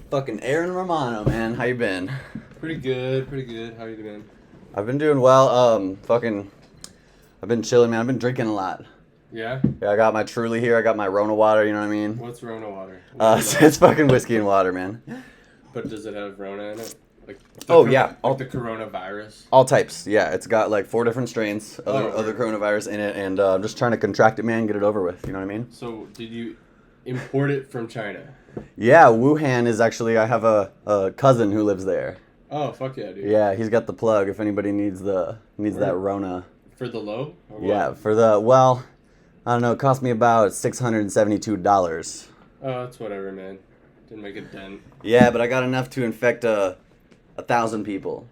Fucking Aaron Romano, man. How you been? Pretty good, pretty good. How you doing? I've been doing well. I've been chilling, man. I've been drinking a lot. Yeah? Yeah, I got my Truly here. I got my Rona water. You know what I mean? What's Rona water? It's fucking whiskey and water, man. But does it have Rona in it? Like Yeah. Like the coronavirus? All types. Yeah, it's got like 4 different strains, other coronavirus in it, and I'm just trying to contract it, man. Get it over with. You know what I mean? So, did you import it from China? Yeah, Wuhan is actually. I have a cousin who lives there. Oh, fuck yeah, dude. Yeah, he's got the plug. If anybody needs that Rona. For the low? Or what? Yeah, I don't know. It cost me about $672. Oh, that's whatever, man. Didn't make a dent. Yeah, but I got enough to infect 1,000 people.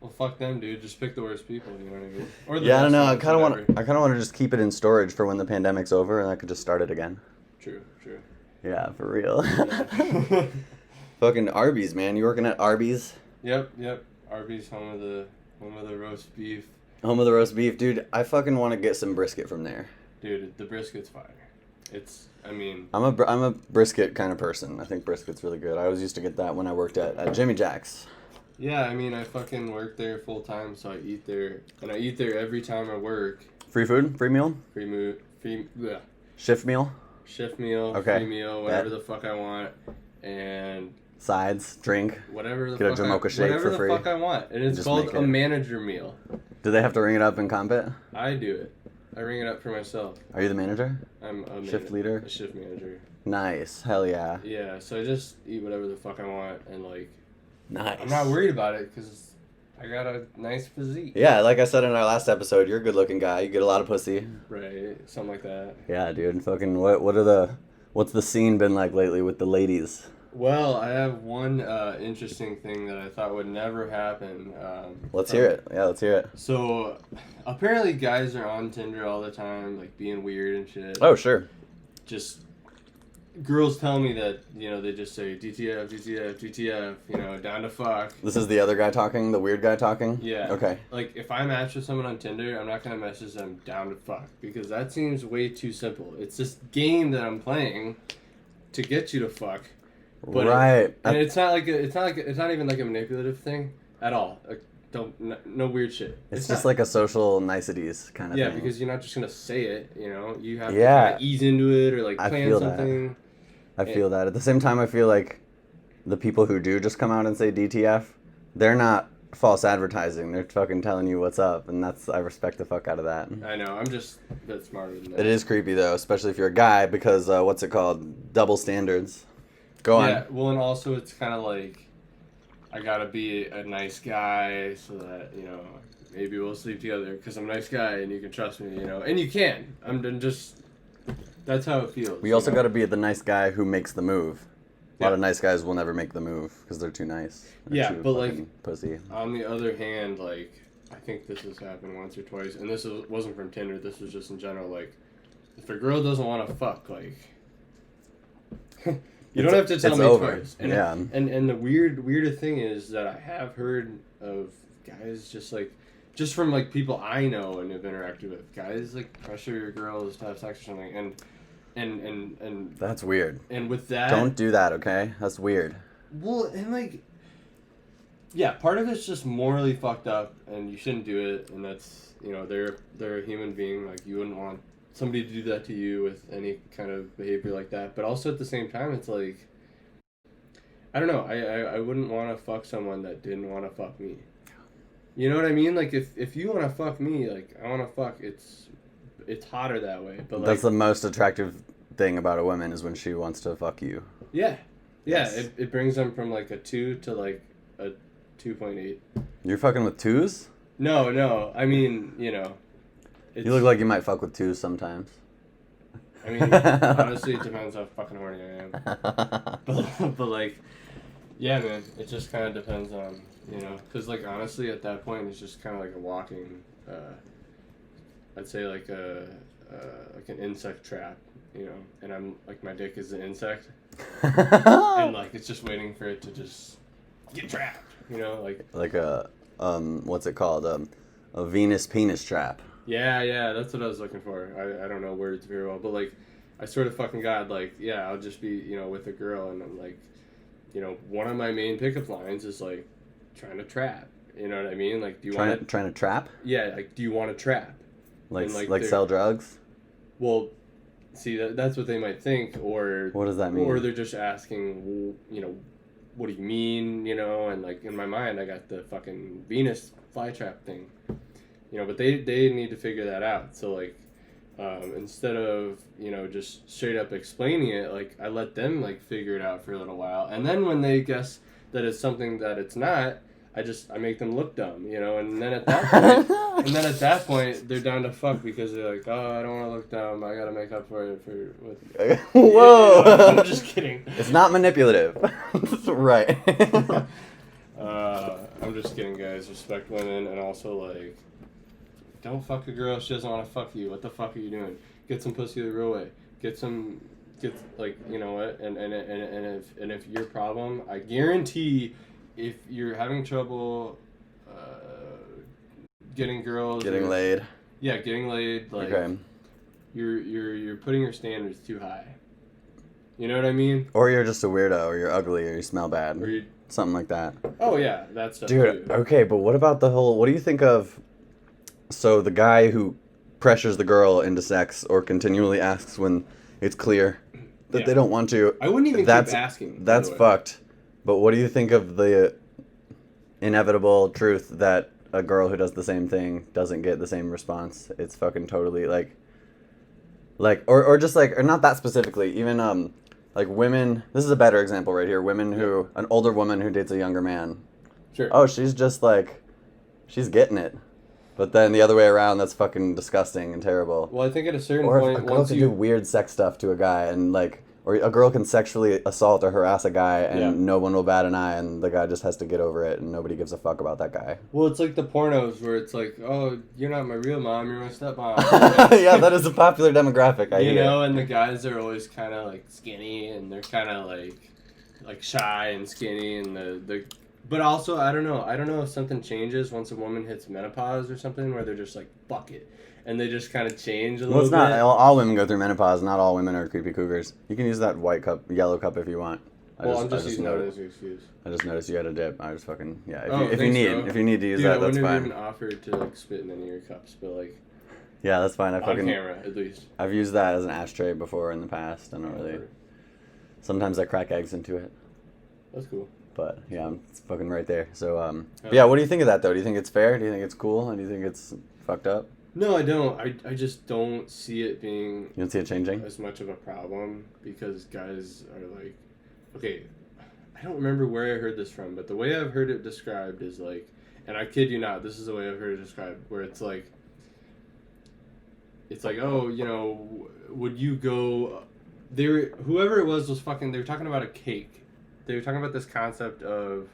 Well, fuck them, dude. Just pick the worst people. You know what I mean? Or Yeah, I don't know. I best kind ones, of want to just keep it in storage for when the pandemic's over, and I could just start it again. True. Yeah, for real. Yeah. Fucking Arby's, man. You working at Arby's? Yep. Arby's, home of the roast beef. Home of the roast beef, dude. I fucking want to get some brisket from there. Dude, the brisket's fire. I'm a brisket kind of person. I think brisket's really good. I always used to get that when I worked at Jimmy Jack's. Yeah, I fucking work there full time, so I eat there, and I eat there every time I work. Free food? Free meal? Yeah. Shift meal? Shift meal, Okay. free meal, whatever the fuck I want, and Sides, drink. whatever the Get a fuck Jamocha shake whatever for free. the fuck I want, and it's Just called make a it. manager meal. Do they have to ring it up and comp it? I do it. I ring it up for myself. Are you the manager? I'm a Shift leader? A shift manager. Nice. Hell yeah. Yeah, so I just eat whatever the fuck I want, and like Nice. I'm not worried about it because I got a nice physique. Yeah, like I said in our last episode, you're a good looking guy. You get a lot of pussy. Right, something like that. Yeah, dude. Fucking what's the scene been like lately with the ladies? Well, I have one interesting thing that I thought would never happen. Let's hear it. Yeah, let's hear it. So, apparently guys are on Tinder all the time, like being weird and shit. Oh, sure. Just girls tell me that, they just say DTF, DTF, DTF, down to fuck. This is the other guy talking, the weird guy talking? Yeah. Okay. Like, if I match with someone on Tinder, I'm not going to message them down to fuck because that seems way too simple. It's this game that I'm playing to get you to fuck. But right. And it's not even like a manipulative thing at all. Like, no weird shit. It's just like a social niceties kind of thing. Yeah, because you're not just gonna say it. You have to Yeah. kind of ease into it or like I plan feel something. I feel that. At the same time, I feel like the people who do just come out and say DTF, they're not false advertising. They're fucking telling you what's up, and I respect the fuck out of that. I know. I'm just a bit smarter than that. It is creepy though, especially if you're a guy, because what's it called? Double standards. Go on. Yeah. Well, and also it's kind of like I gotta be a nice guy so that maybe we'll sleep together because I'm a nice guy and you can trust me. And you can. That's how it feels. We also got to be the nice guy who makes the move. A lot of nice guys will never make the move because they're too nice. Yeah, too but fucking pussy. On the other hand, like I think this has happened once or twice, and wasn't from Tinder. This was just in general. Like, if a girl doesn't want to fuck, like, you don't have to tell me over. twice. And, yeah. And the weirder thing is that I have heard of guys just from like people I know and have interacted with, guys like pressure girls to have sex or something, and That's weird. And with that, don't do that, okay? That's weird. Well, and like, yeah, part of it's just morally fucked up, and you shouldn't do it. And that's they're a human being. Like, you wouldn't want somebody to do that to you with any kind of behavior like that. But also at the same time, it's like, I don't know. I wouldn't want to fuck someone that didn't want to fuck me. You know what I mean? Like, if you want to fuck me, like, I want to fuck. It's hotter that way. But like, that's the most attractive thing about a woman is when she wants to fuck you. Yeah. Yes. Yeah, it brings them from like a 2 to like a 2.8. You're fucking with 2s? No. I mean, you look like you might fuck with 2s sometimes. I mean, honestly, it depends how fucking horny I am. But like, yeah, man, it just kind of depends on, because like honestly, at that point, it's just kind of like a walking, I'd say like like an insect trap, and I'm like, my dick is an insect, and like it's just waiting for it to just get trapped, like a what's it called, a Venus penis trap. Yeah, that's what I was looking for. I don't know words very well, but like, I sort of fucking got like, yeah, I'll just be with a girl, and I'm like, one of my main pickup lines is like trying to trap. You know what I mean? Like, do you trying want to trying to trap? Yeah, like, do you want to trap? Like And, like sell drugs? Well, see, that's what they might think, or What does that mean? or they're just asking, what do you mean, and like in my mind, I got the fucking Venus flytrap thing, but they need to figure that out. So like, instead of just straight up explaining it, like I let them like figure it out for a little while, and then when they guess that it's something that it's not, I make them look dumb, and then at that point they're down to fuck because they're like, oh, I don't want to look dumb, I gotta make up for it with Whoa! I'm just kidding. It's not manipulative. Right. I'm just kidding, guys. Respect women, and also like, don't fuck a girl if she doesn't want to fuck you. What the fuck are you doing? Get some pussy the real way. Get like, you know what? And if your problem, I guarantee, if you're having trouble getting girls, Getting laid. Yeah, getting laid. Like, Okay. you're putting your standards too high. You know what I mean? Or you're just a weirdo, or you're ugly, or you smell bad. Or you, Something like that. oh yeah, that's stuff Dude, too. okay, but what about what do you think of, so the guy who pressures the girl into sex or continually asks when it's clear that they don't want to? I wouldn't even keep asking. That's fucked. But what do you think of the inevitable truth that a girl who does the same thing doesn't get the same response? It's fucking totally or just like, or not that specifically, even like women, this is a better example right here. Women who, an older woman who dates a younger man. Sure. Oh, she's just like, she's getting it. But then the other way around, that's fucking disgusting and terrible. Well, I think at a certain Or point, if a girl once can do weird sex stuff to a guy, and like, or a girl can sexually assault or harass a guy, and no one will bat an eye, and the guy just has to get over it, and nobody gives a fuck about that guy. Well, it's like the pornos where it's like, oh, you're not my real mom, you're my stepmom. Yeah, that is a popular demographic. You know, and the guys are always kind of like skinny, and they're kind of like shy and skinny, and the. But also, I don't know if something changes once a woman hits menopause or something, where they're just like, fuck it. And they just kind of change a little bit. Well, it's not. All women go through menopause. Not all women are creepy cougars. You can use that white cup, yellow cup if you want. I'm just using that as an excuse. I just noticed you had a dip. I was fucking, yeah. If you need to use that, that's fine. I wouldn't even offered to like spit in any of your cups, but like. Yeah, that's fine. On camera, at least. I've used that as an ashtray before in the past. I don't really. Sometimes I crack eggs into it. That's cool. But yeah, it's fucking right there. So yeah, what do you think of that though? Do you think it's fair? Do you think it's cool? And do you think it's fucked up? No, I don't. I just don't see it being. You don't see it changing as much of a problem, because guys are like, okay, I don't remember where I heard this from, but the way I've heard it described is like, and I kid you not, this is the way I've heard it described, where it's like, oh, would you go? Whoever it was fucking. They were talking about a cake. They were talking about this concept of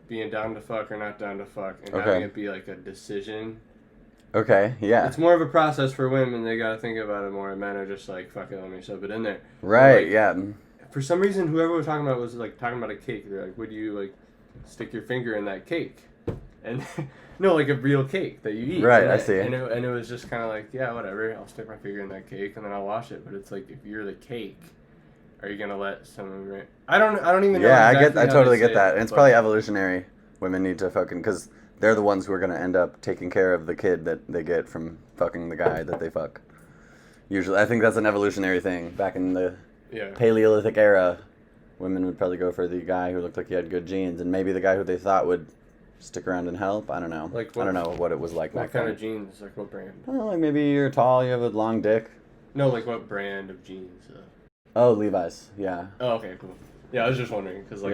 being down to fuck or not down to fuck, and having it be like a decision. Okay, yeah. It's more of a process for women. They gotta think about it more. And men are just like, fuck it, let me shove it in there. Right, yeah. For some reason, whoever was talking about was like talking about a cake. They're like, would you like stick your finger in that cake? And no, like a real cake that you eat. Right, I see. And it was just kind of like, yeah, whatever. I'll stick my finger in that cake and then I'll wash it. But it's like, if you're the cake, are you gonna let someone? I don't even know. Yeah, I totally get that. And it's probably evolutionary. Women need to fucking, because they're the ones who are gonna end up taking care of the kid that they get from fucking the guy that they fuck. Usually, I think that's an evolutionary thing. Back in the Paleolithic era, women would probably go for the guy who looked like he had good genes, and maybe the guy who they thought would stick around and help. I don't know. I don't know what it was like back then. What kind of genes? Like what brand? Oh, like maybe you're tall, you have a long dick. No, like what brand of jeans? Oh, Levi's. Yeah. Oh, okay, cool. Yeah, I was just wondering because like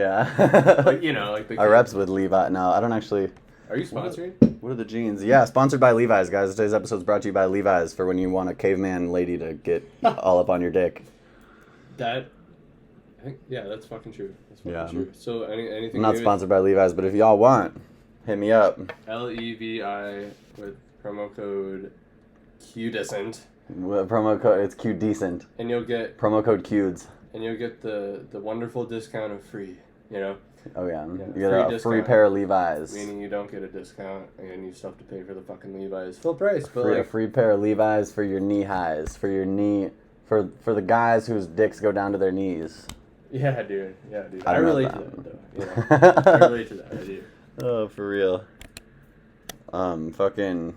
like the our reps with Levi. No, I don't actually. Are you sponsoring? What are the jeans? Yeah, sponsored by Levi's, guys. Today's episode is brought to you by Levi's for when you want a caveman lady to get all up on your dick. I think, that's fucking true. That's fucking true. So anything. I'm not sponsored by Levi's, but if y'all want, hit me up. LEVI with promo code QDecent. Promo code, it's QDecent. And you'll get promo code QDs. And you'll get the wonderful discount of free. Oh yeah, you get a free pair of Levi's. Meaning you don't get a discount and you still have to pay for the fucking Levi's full price. But a free pair of Levi's for your knee highs, for your knee, for the guys whose dicks go down to their knees. Yeah, dude. Yeah, dude. I I don't know relate that. to that, though. You know? I relate to that. I do. Oh, for real. Fucking.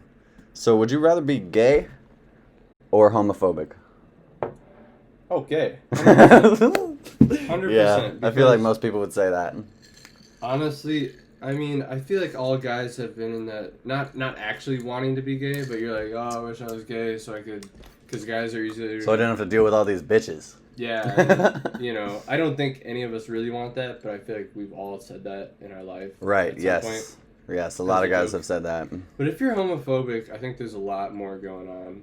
So, would you rather be gay or homophobic? Okay. 100%. 100%. Yeah, I feel like most people would say that. Honestly, I mean, I feel like all guys have been in that, not actually wanting to be gay, but you're like, oh, I wish I was gay so I could, because guys are usually... So I didn't have to deal with all these bitches. Yeah, and, you know, I don't think any of us really want that, but I feel like we've all said that in our life. Right, at some yes. point. Yes, a lot of guys have said that. But if you're homophobic, I think there's a lot more going on.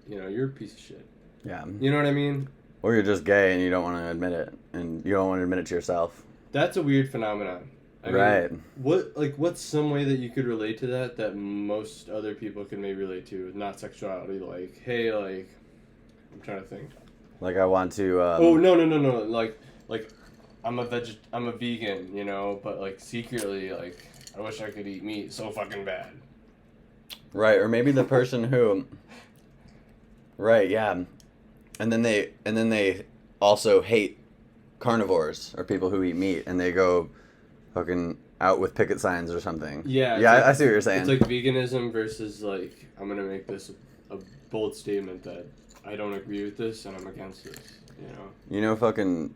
You know, you're a piece of shit. Yeah. You know what I mean? Or you're just gay and you don't want to admit it, and you don't want to admit it to yourself. That's a weird phenomenon. I right. mean, what's some way that you could relate to that most other people can maybe relate to, not sexuality? Like, hey, like, I'm trying to think. Like I want to. Oh no. Like, I'm a vegan, you know, but like secretly, like, I wish I could eat meat so fucking bad. Right, or maybe the person who. Right, yeah, and then they also hate carnivores or people who eat meat, and they go fucking out with picket signs or something. Yeah. Yeah, Like, I see what you're saying. It's like veganism versus like, I'm gonna make this a bold statement that I don't agree with this and I'm against this. You know. You know, fucking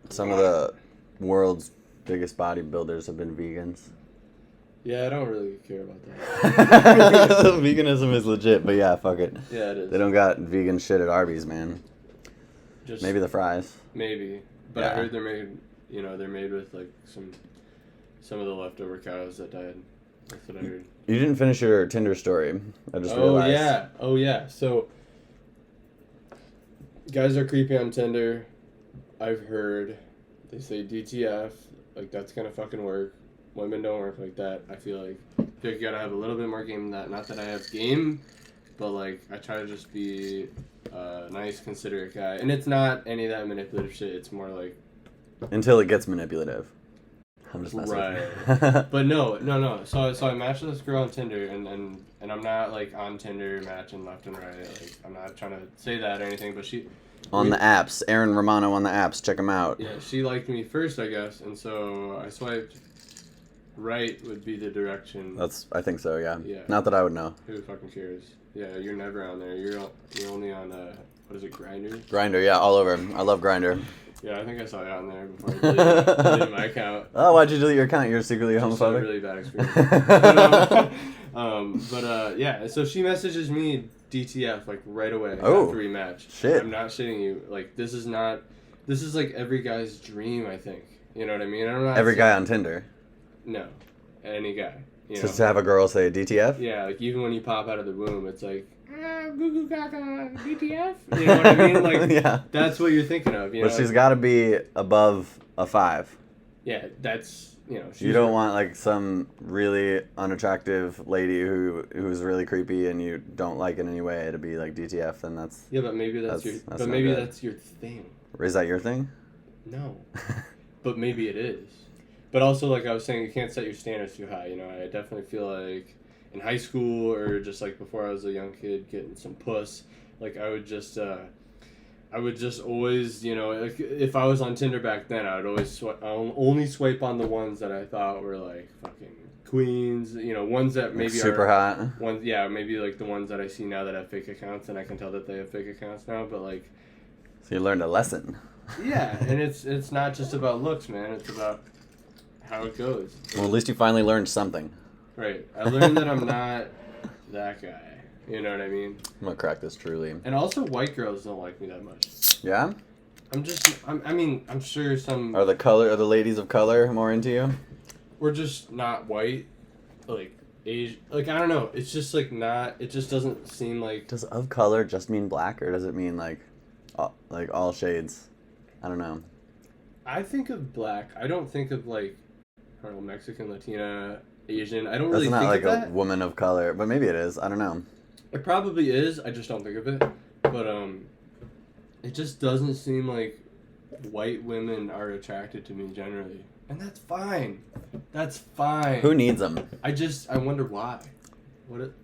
some of the world's biggest bodybuilders have been vegans. Yeah, I don't really care about that. Veganism is legit, but yeah, fuck it. Yeah, it is. They don't got vegan shit at Arby's, man. Just Maybe the fries. maybe, but Yeah. I heard they're made. You know, they're made with like some of the leftover cows that died. That's what I heard. You didn't finish your Tinder story. I just Oh realized. yeah. So guys are creepy on Tinder. I've heard they say DTF, like that's gonna fucking work. Women don't work like that. I feel like you gotta have a little bit more game than that. Not that I have game, but like I try to just be a nice, considerate guy. And it's not any of that manipulative shit. It's more like Until it gets manipulative. I'm just messing with you. But no. So I matched with this girl on Tinder, and I'm not like on Tinder matching left and right. Like I'm not trying to say that or anything, but On the apps. Aaron Romano on the apps. Check him out. yeah, she liked me first, I guess, and so I swiped right would be the direction. I think so, yeah. Yeah. Not that I would know. Who fucking cares? Yeah, you're never on there. You're only on what is it, Grindr? Grindr, yeah, all over. I love Grindr. Yeah, I think I saw you on there before I deleted my account. Oh, why'd you delete your account? You're secretly Just had a homophobic? really bad experience. Yeah, so she messages me DTF like right away after we match. Shit. I'm not shitting you. Like this is like every guy's dream, I think. You know what I mean? I'm not Every guy on Tinder. No, any guy. You know? Just to have a girl say DTF? Yeah, like even when you pop out of the womb, it's like goo goo gaga DTF. You know what I mean? Like yeah. that's what you're thinking of. You But know? she's got to be above a 5. Yeah, that's You don't want like some really unattractive lady who's really creepy and you don't like in any way to be like DTF. Then that's Yeah, but maybe that's your. not But maybe good. that's your thing. Is that your thing? No, but maybe it is. But also, like I was saying, you can't set your standards too high. You know, I definitely feel like in high school or just like before I was a young kid getting some puss, like I would just always, you know, like if I was on Tinder back then, I would always only swipe on the ones that I thought were like fucking queens. You know, ones that maybe like super hot. Ones, yeah, maybe like the ones that I see now that have fake accounts, and I can tell that they have fake accounts now. But like, So you learned a lesson. yeah, and it's not just about looks, man. It's about how it goes. Well, at least you finally learned something. Right. I learned that I'm not that guy. You know what I mean? I'm gonna crack this truly. And also, white girls don't like me that much. Yeah? I'm sure some... Are the ladies of color more into you? We're just not white. Like, Asian... Like, I don't know. It's just, like, not... It just doesn't seem like... Does of color just mean black, or does it mean, like all shades? I don't know. I think of black. I don't think of, like... I don't know, Mexican, Latina, Asian. I don't That's really not think like of that. a woman of color, but maybe it is. I don't know. It probably is. I just don't think of it. But, it just doesn't seem like white women are attracted to me generally. And that's fine. That's fine. Who needs them? I wonder why.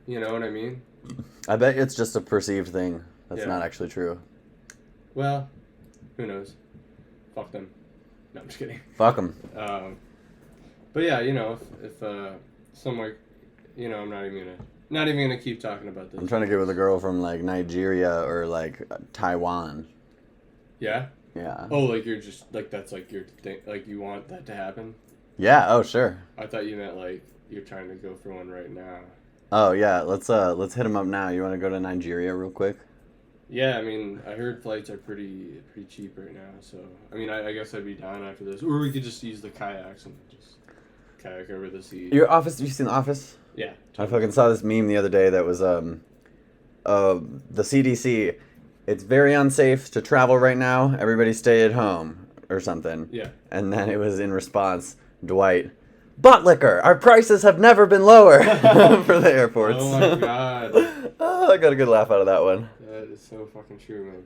You know what I mean? I bet it's just a perceived thing. That's Yeah. not actually true. Well, who knows? Fuck them. No, I'm just kidding. Fuck them. But yeah, you know, if somewhere, you know, I'm not even gonna keep talking about this. I'm trying to get with a girl from like Nigeria or like Taiwan. Yeah. Yeah. Oh, like you're just like that's like your thing. Like you want that to happen. Yeah. Oh, sure. I thought you meant like you're trying to go for one right now. Oh yeah. Let's hit him up now. You want to go to Nigeria real quick? Yeah, I mean, I heard flights are pretty cheap right now. So I mean, I guess I'd be down after this, or we could just use the kayaks and just kayak over the sea. Your Office? You seen The Office? Yeah. I fucking saw this meme the other day that was the CDC. It's very unsafe to travel right now. Everybody stay at home or something. Yeah. And then it was in response, Dwight, butt liquor. Our prices have never been lower for the airports. Oh my god. Oh, I got a good laugh out of that one. That is so fucking true, man.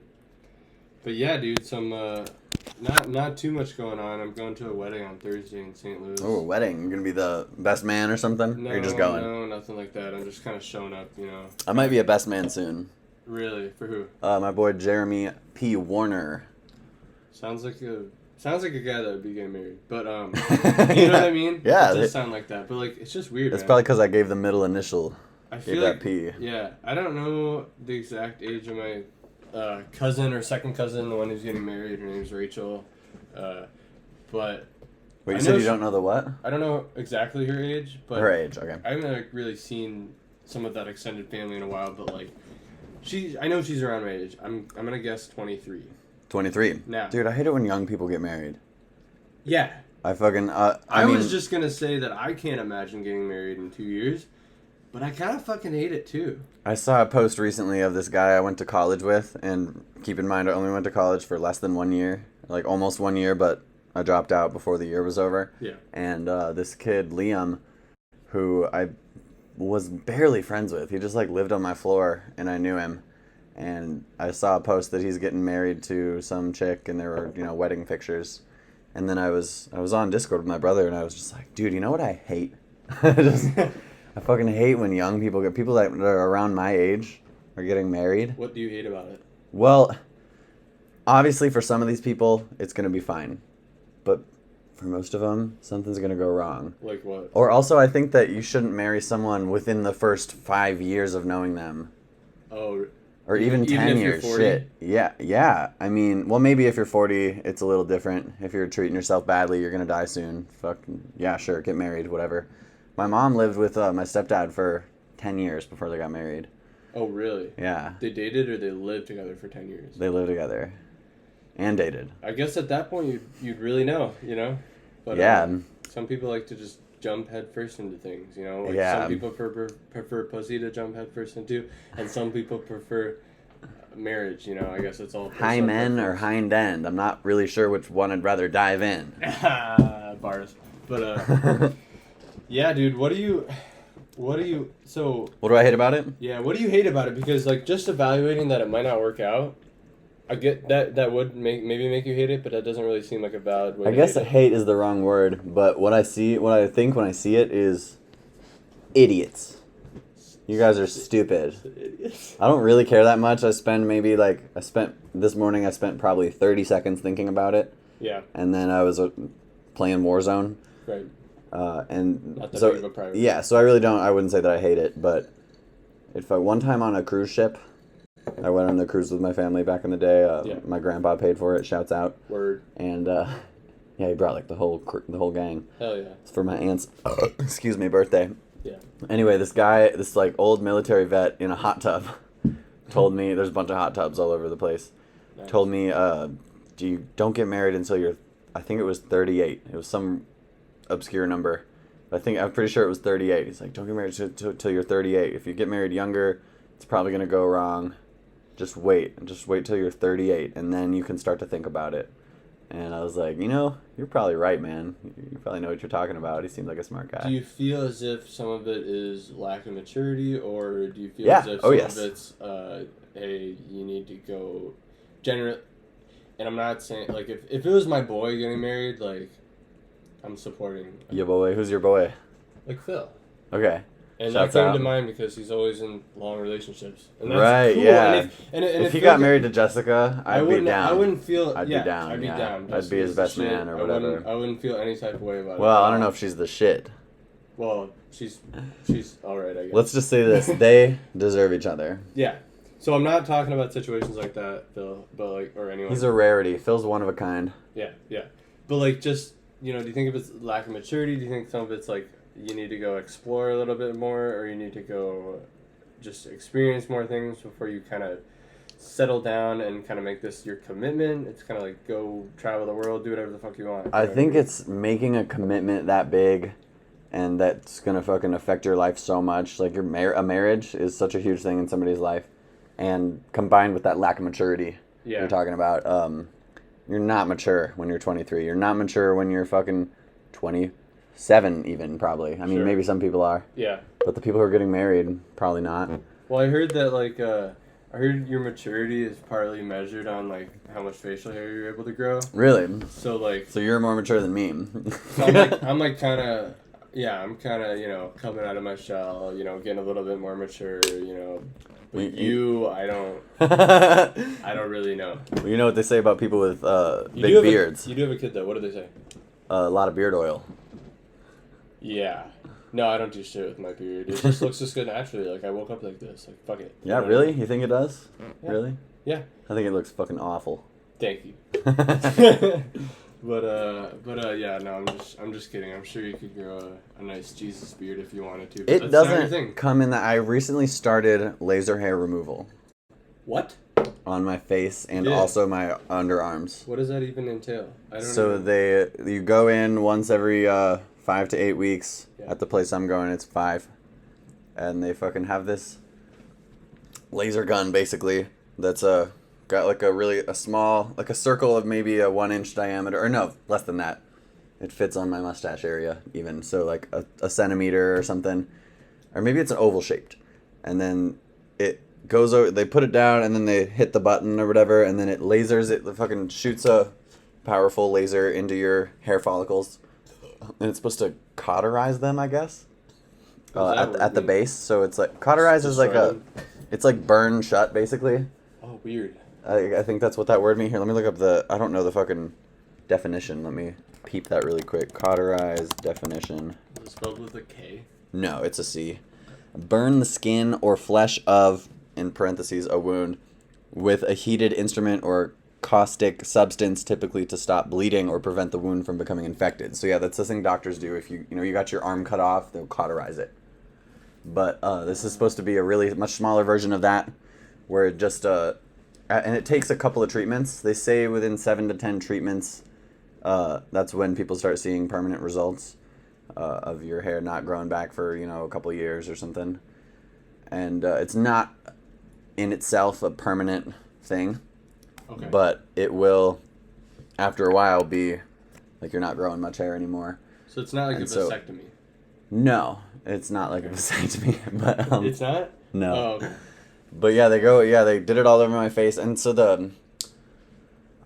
But yeah, dude, some not too much going on. I'm going to a wedding on Thursday in St. Louis. Oh, a wedding. You're gonna be the best man or something? No, or you're just going? No, nothing like that. I'm just kind of showing up, you know. I might be a best man soon. Really? For who? My boy Jeremy P. Warner. Sounds like a guy that would be getting married. But you know what I mean? Yeah. It does sound like that. But like, it's just weird. It's man. probably because I gave the middle initial. I Gave feel that like P. Yeah, I don't know the exact age of my cousin or second cousin, the one who's getting married. Her name's Rachel. But Wait, I you said know you don't know the what? I don't know exactly her age, but Her age, okay. I haven't like really seen some of that extended family in a while. But like, I know she's around my age. I'm gonna guess 23. 23. Now, Dude, I hate it when young people get married. yeah. I fucking, I was just gonna say that I can't imagine getting married in 2 years, but I kind of fucking hate it too. I saw a post recently of this guy I went to college with, and keep in mind I only went to college for less than 1 year. Like, almost 1 year, but I dropped out before the year was over. Yeah. And this kid, Liam, who I was barely friends with, he just, like, lived on my floor, and I knew him. And I saw a post that he's getting married to some chick, and there were, you know, wedding pictures. And then I was on Discord with my brother, and I was just like, dude, you know what I hate? I fucking hate when young people that are around my age are getting married. What do you hate about it? Well, obviously for some of these people, it's going to be fine. But for most of them, something's going to go wrong. Like what? Or also, I think that you shouldn't marry someone within the first 5 years of knowing them. Oh. Or even 10 years. Shit. Yeah. I mean, well, maybe if you're 40, it's a little different. If you're treating yourself badly, you're going to die soon. Yeah, sure, get married, whatever. My mom lived with my stepdad for 10 years before they got married. Oh, really? Yeah. They dated or they lived together for 10 years? They lived together. And dated. I guess at that point you'd really know, you know? But, yeah. Some people like to just jump head first into things, you know? Like yeah. Some people prefer pussy to jump head first into, and some people prefer marriage, you know? I guess it's all Hymen or hind end. I'm not really sure which one I'd rather dive in. Bars. But, yeah, dude, what do you what do I hate about it? Yeah, what do you hate about it? Because, like, just evaluating that it might not work out, I get that would maybe make you hate it, but that doesn't really seem like a valid way I guess hate is the wrong word, but what I think when I see it is idiots. You guys are stupid. Idiots. I don't really care that much. This morning I spent probably 30 seconds thinking about it. Yeah. And then I was playing Warzone. Right. And not that so, big of a priority. yeah, so I wouldn't say that I hate it, but one time on a cruise ship, I went on the cruise with my family back in the day. Yeah. My grandpa paid for it, shouts out. Word. And, yeah, he brought, like, the whole gang. Hell yeah. It's for my aunt's, birthday. Yeah. Anyway, this like old military vet in a hot tub told me, there's a bunch of hot tubs all over the place, Nice. told me, don't get married until you're, I think it was 38. It was some obscure number. I'm pretty sure it was 38. He's like, don't get married till you're 38. If you get married younger, it's probably going to go wrong. Just wait till you're 38, and then you can start to think about it. And I was like, you're probably right, man. You probably know what you're talking about. He seems like a smart guy. Do you feel as if some of it is lack of maturity, or do you feel as if some of it's, hey, you need to go general? And I'm not saying, like, if it was my boy getting married, like, I'm supporting. Your boy? Who's your boy? Like Phil. Okay. And Shouts that came out. to mind because he's always in long relationships. And that's Right, cool. yeah. And if he got married to Jessica, I'd be down. I wouldn't feel. I'd be down. I'd be yeah. down. I'd be his best man or whatever. I wouldn't feel any type of way about it. Well, I don't know if she's the shit. Well, she's all right, I guess. Let's just say this: they deserve each other. Yeah. So I'm not talking about situations like that, Phil, but like or anyone. He's a rarity. Phil's one of a kind. Yeah, yeah. But like, just do you think of it's lack of maturity? Do you think some of it's like you need to go explore a little bit more, or you need to go just experience more things before you kind of settle down and kind of make this your commitment? It's kind of like go travel the world, do whatever the fuck you want. I think it's making a commitment that big, and that's gonna fucking affect your life so much. Like a marriage is such a huge thing in somebody's life, and combined with that lack of maturity you're talking about, you're not mature when you're 23. You're not mature when you're fucking 27 even, probably. I mean, maybe some people are. Yeah. But the people who are getting married, probably not. Well, I heard that, like, I heard your maturity is partly measured on, like, how much facial hair you're able to grow. Really? So, like... So you're more mature than me. So I'm kind of, coming out of my shell, getting a little bit more mature, But I don't really know. Well, you know what they say about people with big beards? You do have a kid, though. What do they say? A lot of beard oil. Yeah. No, I don't do shit with my beard. It just looks just good naturally. Like, I woke up like this. Like, fuck it. Yeah, really? You think it does? Yeah. Really? Yeah. I think it looks fucking awful. Thank you. Yeah, no, I'm just kidding. I'm sure you could grow a nice Jesus beard if you wanted to. It doesn't come in that. I recently started laser hair removal. What? On my face and also my underarms. What does that even entail? I don't know. You go in once every 5 to 8 weeks. Yeah. At the place I'm going, it's 5. And they fucking have this laser gun, basically, that's got like a small, like a circle of maybe a 1-inch diameter, or no, less than that. It fits on my mustache area even, so like a centimeter or something. Or maybe it's an oval shaped. And then it goes over, they put it down and then they hit the button or whatever, and then it fucking shoots a powerful laser into your hair follicles. And it's supposed to cauterize them, I guess, at the base. So it's like, cauterize is like it's like burn shut, basically. Oh, weird. I think that's what that word means. Here, let me look up I don't know the fucking definition. Let me peep that really quick. Cauterize definition. Is it spelled with a K? No, it's a C. Burn the skin or flesh of, in parentheses, a wound with a heated instrument or caustic substance, typically to stop bleeding or prevent the wound from becoming infected. So yeah, that's the thing doctors do. If you got your arm cut off, they'll cauterize it. But this is supposed to be a really much smaller version of that, where it just and it takes a couple of treatments. They say within 7 to 10 treatments, that's when people start seeing permanent results of your hair not growing back for a couple of years or something. And it's not in itself a permanent thing. Okay. But it will, after a while, be like you're not growing much hair anymore. So it's not like a vasectomy? No, it's not like a vasectomy. But, it's not? No. Oh, okay. But yeah, they did it all over my face. And so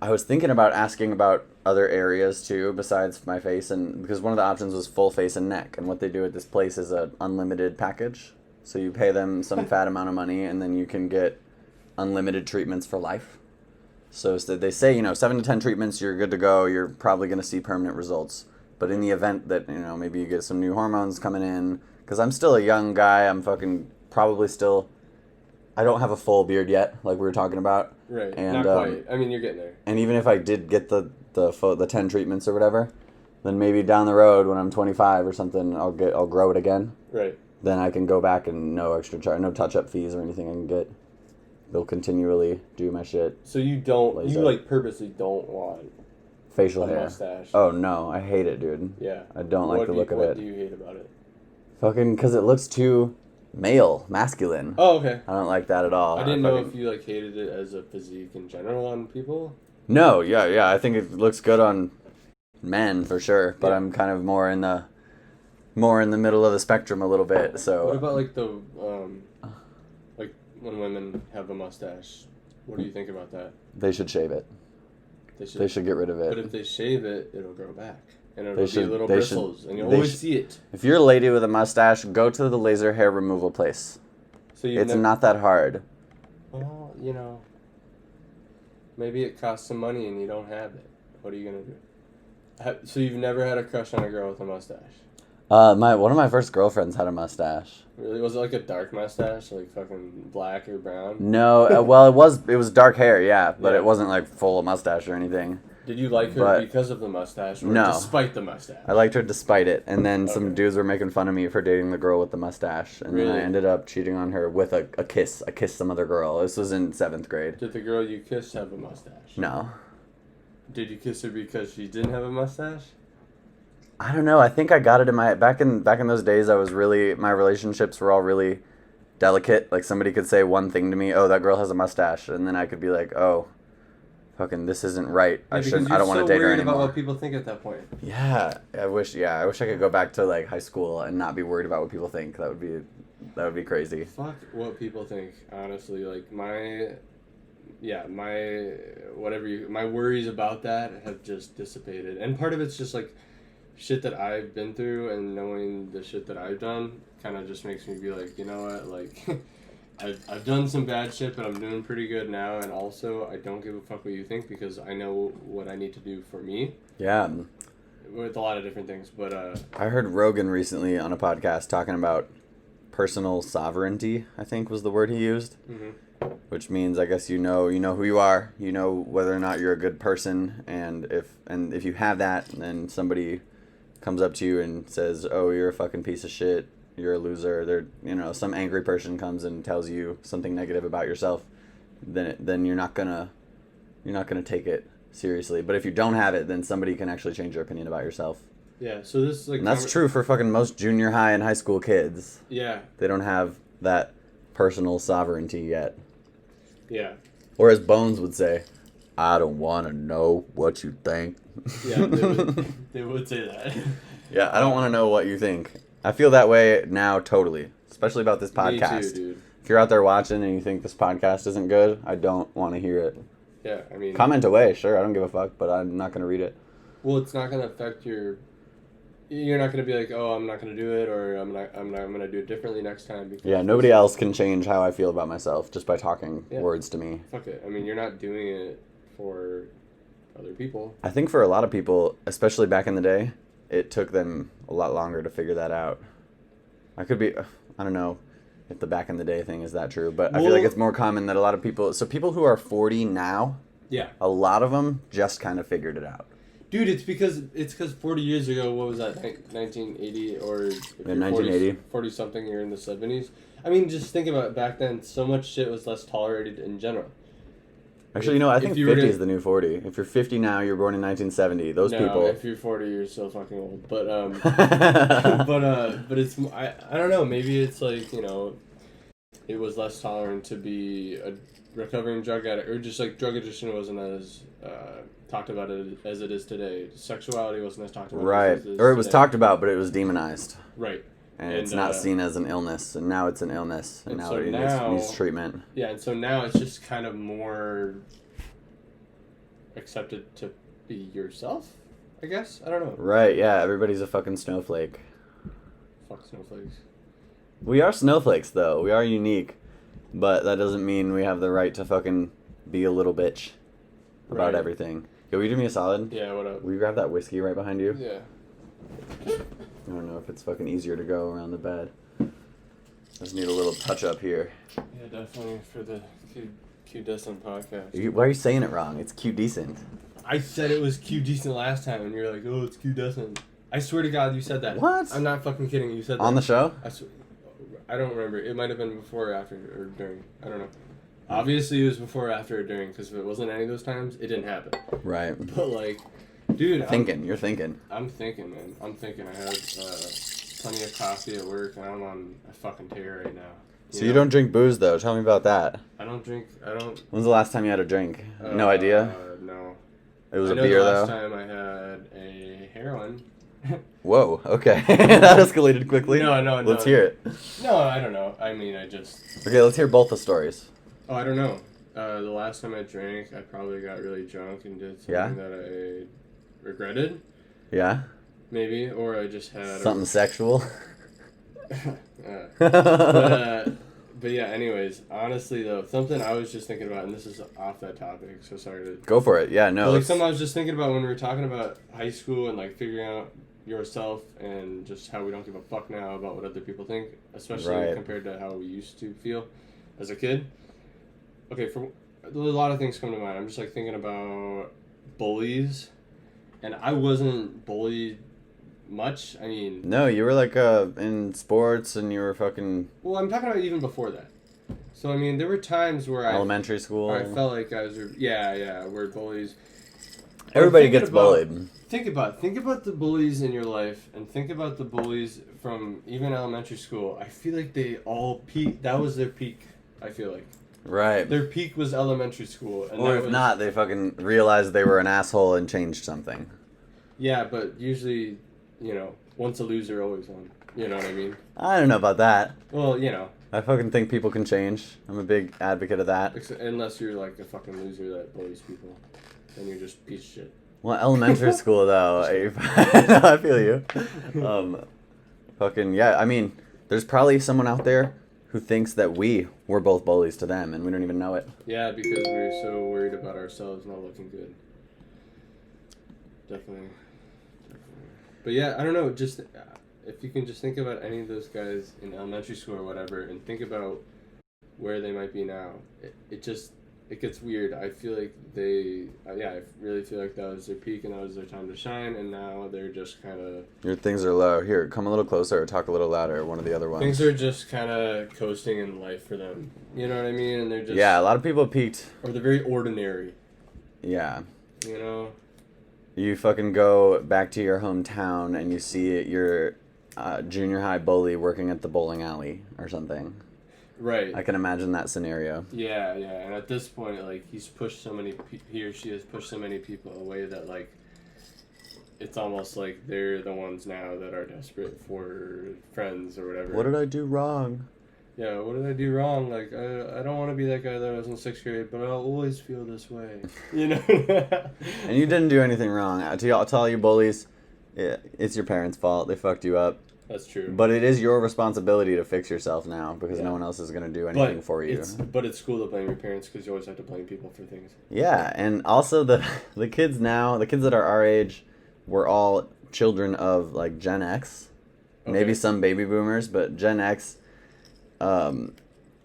I was thinking about asking about other areas too, besides my face. And because one of the options was full face and neck. And what they do at this place is an unlimited package. So you pay them some fat amount of money and then you can get unlimited treatments for life. So they say, 7 to 10 treatments, you're good to go. You're probably going to see permanent results. But in the event that, maybe you get some new hormones coming in, because I'm still a young guy, I'm fucking probably still, I don't have a full beard yet, like we were talking about. Right, and, not quite. I mean, you're getting there. And even if I did get the 10 treatments or whatever, then maybe down the road when I'm 25 or something, I'll grow it again. Right. Then I can go back and no extra charge, no touch-up fees or anything I can get. They'll continually do my shit. So you purposely don't want facial hair. Mustache. Oh no, I hate it, dude. Yeah. I don't like the look of it. What do you hate about it? Fucking because it looks too masculine. Oh, okay. I don't like that at all. I didn't know if you hated it as a physique in general on people. No, yeah. I think it looks good on men for sure, but I'm kind of more in the middle of the spectrum a little bit. So what about the when women have a mustache? What do you think about that? They should shave it. They should get rid of it. But if they shave it, it'll grow back. and it'll be little bristles, and you'll always see it. If you're a lady with a mustache, go to the laser hair removal place. So it's not that hard. Well, you know, maybe it costs some money and you don't have it. What are you gonna do? So you've never had a crush on a girl with a mustache? One of my first girlfriends had a mustache. Really? Was it like a dark mustache, like fucking black or brown? No, well, it was dark hair, yeah, but it wasn't like full of mustache or anything. Did you like her because of the mustache, or despite the mustache? I liked her despite it, and then some dudes were making fun of me for dating the girl with the mustache, and then I ended up cheating on her with a kiss. I kissed some other girl. This was in 7th grade. Did the girl you kissed have a mustache? No. Did you kiss her because she didn't have a mustache? I don't know. I think I got it in my back in those days. My relationships were all really delicate. Like somebody could say one thing to me, "Oh, that girl has a mustache," and then I could be like, "Oh, fucking, this isn't right. I don't want to date her anymore." About what people think at that point. Yeah, I wish I could go back to like high school and not be worried about what people think. That would be crazy. Fuck what people think. Honestly, like my worries about that have just dissipated, and part of it's just like shit that I've been through, and knowing the shit that I've done kind of just makes me be like, you know what, like I've done some bad shit, but I'm doing pretty good now, and also I don't give a fuck what you think because I know what I need to do for me. Yeah. With a lot of different things, but I heard Rogan recently on a podcast talking about personal sovereignty, I think was the word he used. Mm-hmm. Which means, I guess, you know who you are, you know whether or not you're a good person, and if you have that, then somebody comes up to you and says, "Oh, you're a fucking piece of shit, you're a loser." Some angry person comes and tells you something negative about yourself, then you're not gonna take it seriously. But if you don't have it, then somebody can actually change your opinion about yourself. Yeah, so this like, and that's true for fucking most junior high and high school kids. Yeah, they don't have that personal sovereignty yet. Yeah. Or as Bones would say, "I don't want to know what you think." Yeah, they would say that. Yeah, I don't want to know what you think. I feel that way now totally, especially about this podcast. Me too, dude. If you're out there watching and you think this podcast isn't good, I don't want to hear it. Yeah, I mean... Comment away, sure, I don't give a fuck, but I'm not going to read it. Well, it's not going to affect your... You're not going to be like, "Oh, I'm not going to do it," or I'm going to do it differently next time. Because yeah, nobody else can change how I feel about myself just by talking words to me. Fuck it. I mean, you're not doing it for other people. I think for a lot of people, especially back in the day, it took them a lot longer to figure that out. I don't know if the back in the day thing is that true, but I feel like it's more common that a lot of people, so people who are 40 now, a lot of them just kind of figured it out. Dude, it's because 40 years ago, what was that, 1980, or if you're 1980. 40 something, you're in the 70s. I mean, just think about it, back then, so much shit was less tolerated in general. Actually, I think 50 is the new 40. If you're 50 now, you're born in 1970. Those people. If you're 40, you're so fucking old. But but it's I don't know. Maybe it's like, it was less tolerant to be a recovering drug addict, or just like drug addiction wasn't as talked about as it is today. Sexuality wasn't as talked about. Right, as it is or it was today. talked about, but it was demonized. Right. And it's not seen as an illness, and now it's an illness, and now it needs treatment. Yeah, and so now it's just kind of more accepted to be yourself, I guess? I don't know. Right, yeah, everybody's a fucking snowflake. Fuck snowflakes. We are snowflakes, though. We are unique, but that doesn't mean we have the right to fucking be a little bitch about everything. Yo, will you do me a solid? Yeah, what up? Will you grab that whiskey right behind you? Yeah. I don't know if it's fucking easier to go around the bed. Just need a little touch up here. Yeah, definitely for the QDecent podcast. Why are you saying it wrong? It's QDecent. I said it was QDecent last time, and you're like, "Oh, it's QDecent." I swear to God, you said that. What? I'm not fucking kidding. You said that. On the show? I don't remember. It might have been before, after, or during. I don't know. Obviously, it was before, after, or during, because if it wasn't any of those times, it didn't happen. Right. But, like, dude. You're thinking. I'm thinking, man. I'm thinking. I had plenty of coffee at work, and I'm on a fucking tear right now. So you don't drink booze, though. Tell me about that. I don't. When's the last time you had a drink? No idea? No. It was a beer, though? The last time I had a heroin. Whoa, okay. That escalated quickly. No. Let's hear it. No, I don't know. I mean, I just... Okay, let's hear both the stories. Oh, I don't know. The last time I drank, I probably got really drunk and did something that I regretted. Yeah? maybe, or I just had something sexual. But yeah, anyways, honestly though, something I was just thinking about, and this is off that topic, so sorry to Go for it. Yeah, no. But like something I was just thinking about when we were talking about high school and like figuring out yourself and just how we don't give a fuck now about what other people think, especially compared to how we used to feel as a kid. Okay, a lot of things come to mind. I'm just like thinking about bullies, and I wasn't bullied much. I mean, no, you were like in sports and you were fucking. Well, I'm talking about even before that. So I mean, there were times where elementary school. I felt like I was where bullies. Everybody gets bullied. Think about the bullies in your life, and think about the bullies from even elementary school. I feel like they all peaked. That was their peak. I feel like. Right. Their peak was elementary school. And or if not, they fucking realized they were an asshole and changed something. Yeah, but usually, once a loser, always one. You know what I mean? I don't know about that. Well, I fucking think people can change. I'm a big advocate of that. Unless you're like a fucking loser that bullies people. Then you're just a piece of shit. Well, elementary school, though. I feel you. Fucking, yeah, I mean, there's probably someone out there who thinks that we were both bullies to them, and we don't even know it. Yeah, because we're so worried about ourselves not looking good. Definitely. But yeah, I don't know, just if you can just think about any of those guys in elementary school or whatever, and think about where they might be now, it gets weird. I feel like I really feel like that was their peak and that was their time to shine, and now they're just kind of... Your things are low. Here, come a little closer or talk a little louder, one of the other ones. Things are just kind of coasting in life for them. You know what I mean? And they're just... Yeah, a lot of people peaked. Or they're very ordinary. Yeah. You know? You fucking go back to your hometown and you see your junior high bully working at the bowling alley or something. Right. I can imagine that scenario. Yeah, and at this point, like, he or she has pushed so many people away that, like, it's almost like they're the ones now that are desperate for friends or whatever. What did I do wrong? Yeah, what did I do wrong? Like, I don't want to be that guy that was in 6th grade, but I'll always feel this way. You know? And you didn't do anything wrong. To all you bullies, it's your parents' fault. They fucked you up. That's true. But it is your responsibility to fix yourself now because no one else is going to do anything for you. But it's cool to blame your parents because you always have to blame people for things. Yeah, and also the kids now, the kids that are our age, were all children of like Gen X. Okay. Maybe some baby boomers, but Gen X. And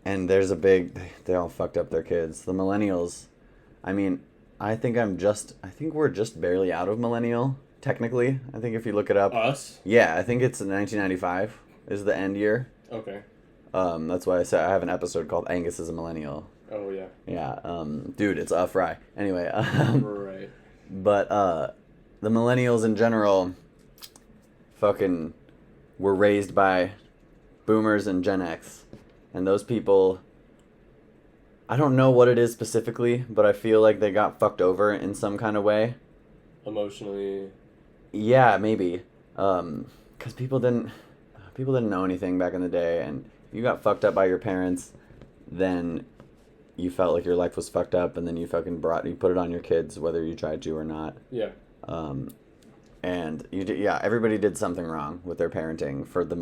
there's they all fucked up their kids. The millennials, I mean, I think we're just barely out of millennial. Technically, I think if you look it up. Us? Yeah, I think it's 1995 is the end year. Okay. That's why I said I have an episode called Angus is a Millennial. Oh, yeah. Yeah, dude, it's a fry. Anyway. Right. But, the millennials in general fucking were raised by boomers and Gen X. And those people, I don't know what it is specifically, but I feel like they got fucked over in some kind of way. Emotionally. Yeah, maybe. 'Cause people didn't know anything back in the day, and if you got fucked up by your parents, then you felt like your life was fucked up, and then you put it on your kids whether you tried to or not. Yeah. And everybody did something wrong with their parenting for the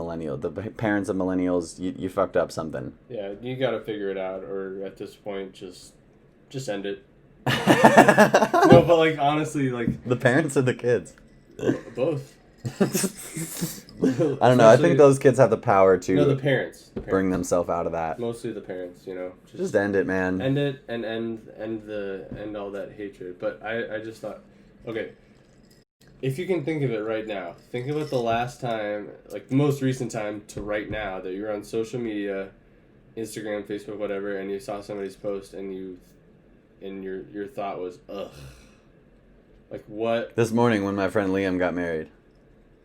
parents of millennials. You fucked up something. Yeah, you got to figure it out, or at this point, just end it. No, but like honestly, like the parents or the kids. Both. I don't know. I think those kids have the power to. No, the parents. Bring themselves out of that. Mostly the parents, Just end it, man. End it and end all that hatred. But I just thought, okay, if you can think of it right now, think about the last time, like the most recent time to right now that you're on social media, Instagram, Facebook, whatever, and you saw somebody's post and your thought was, ugh. Like what? This morning when my friend Liam got married.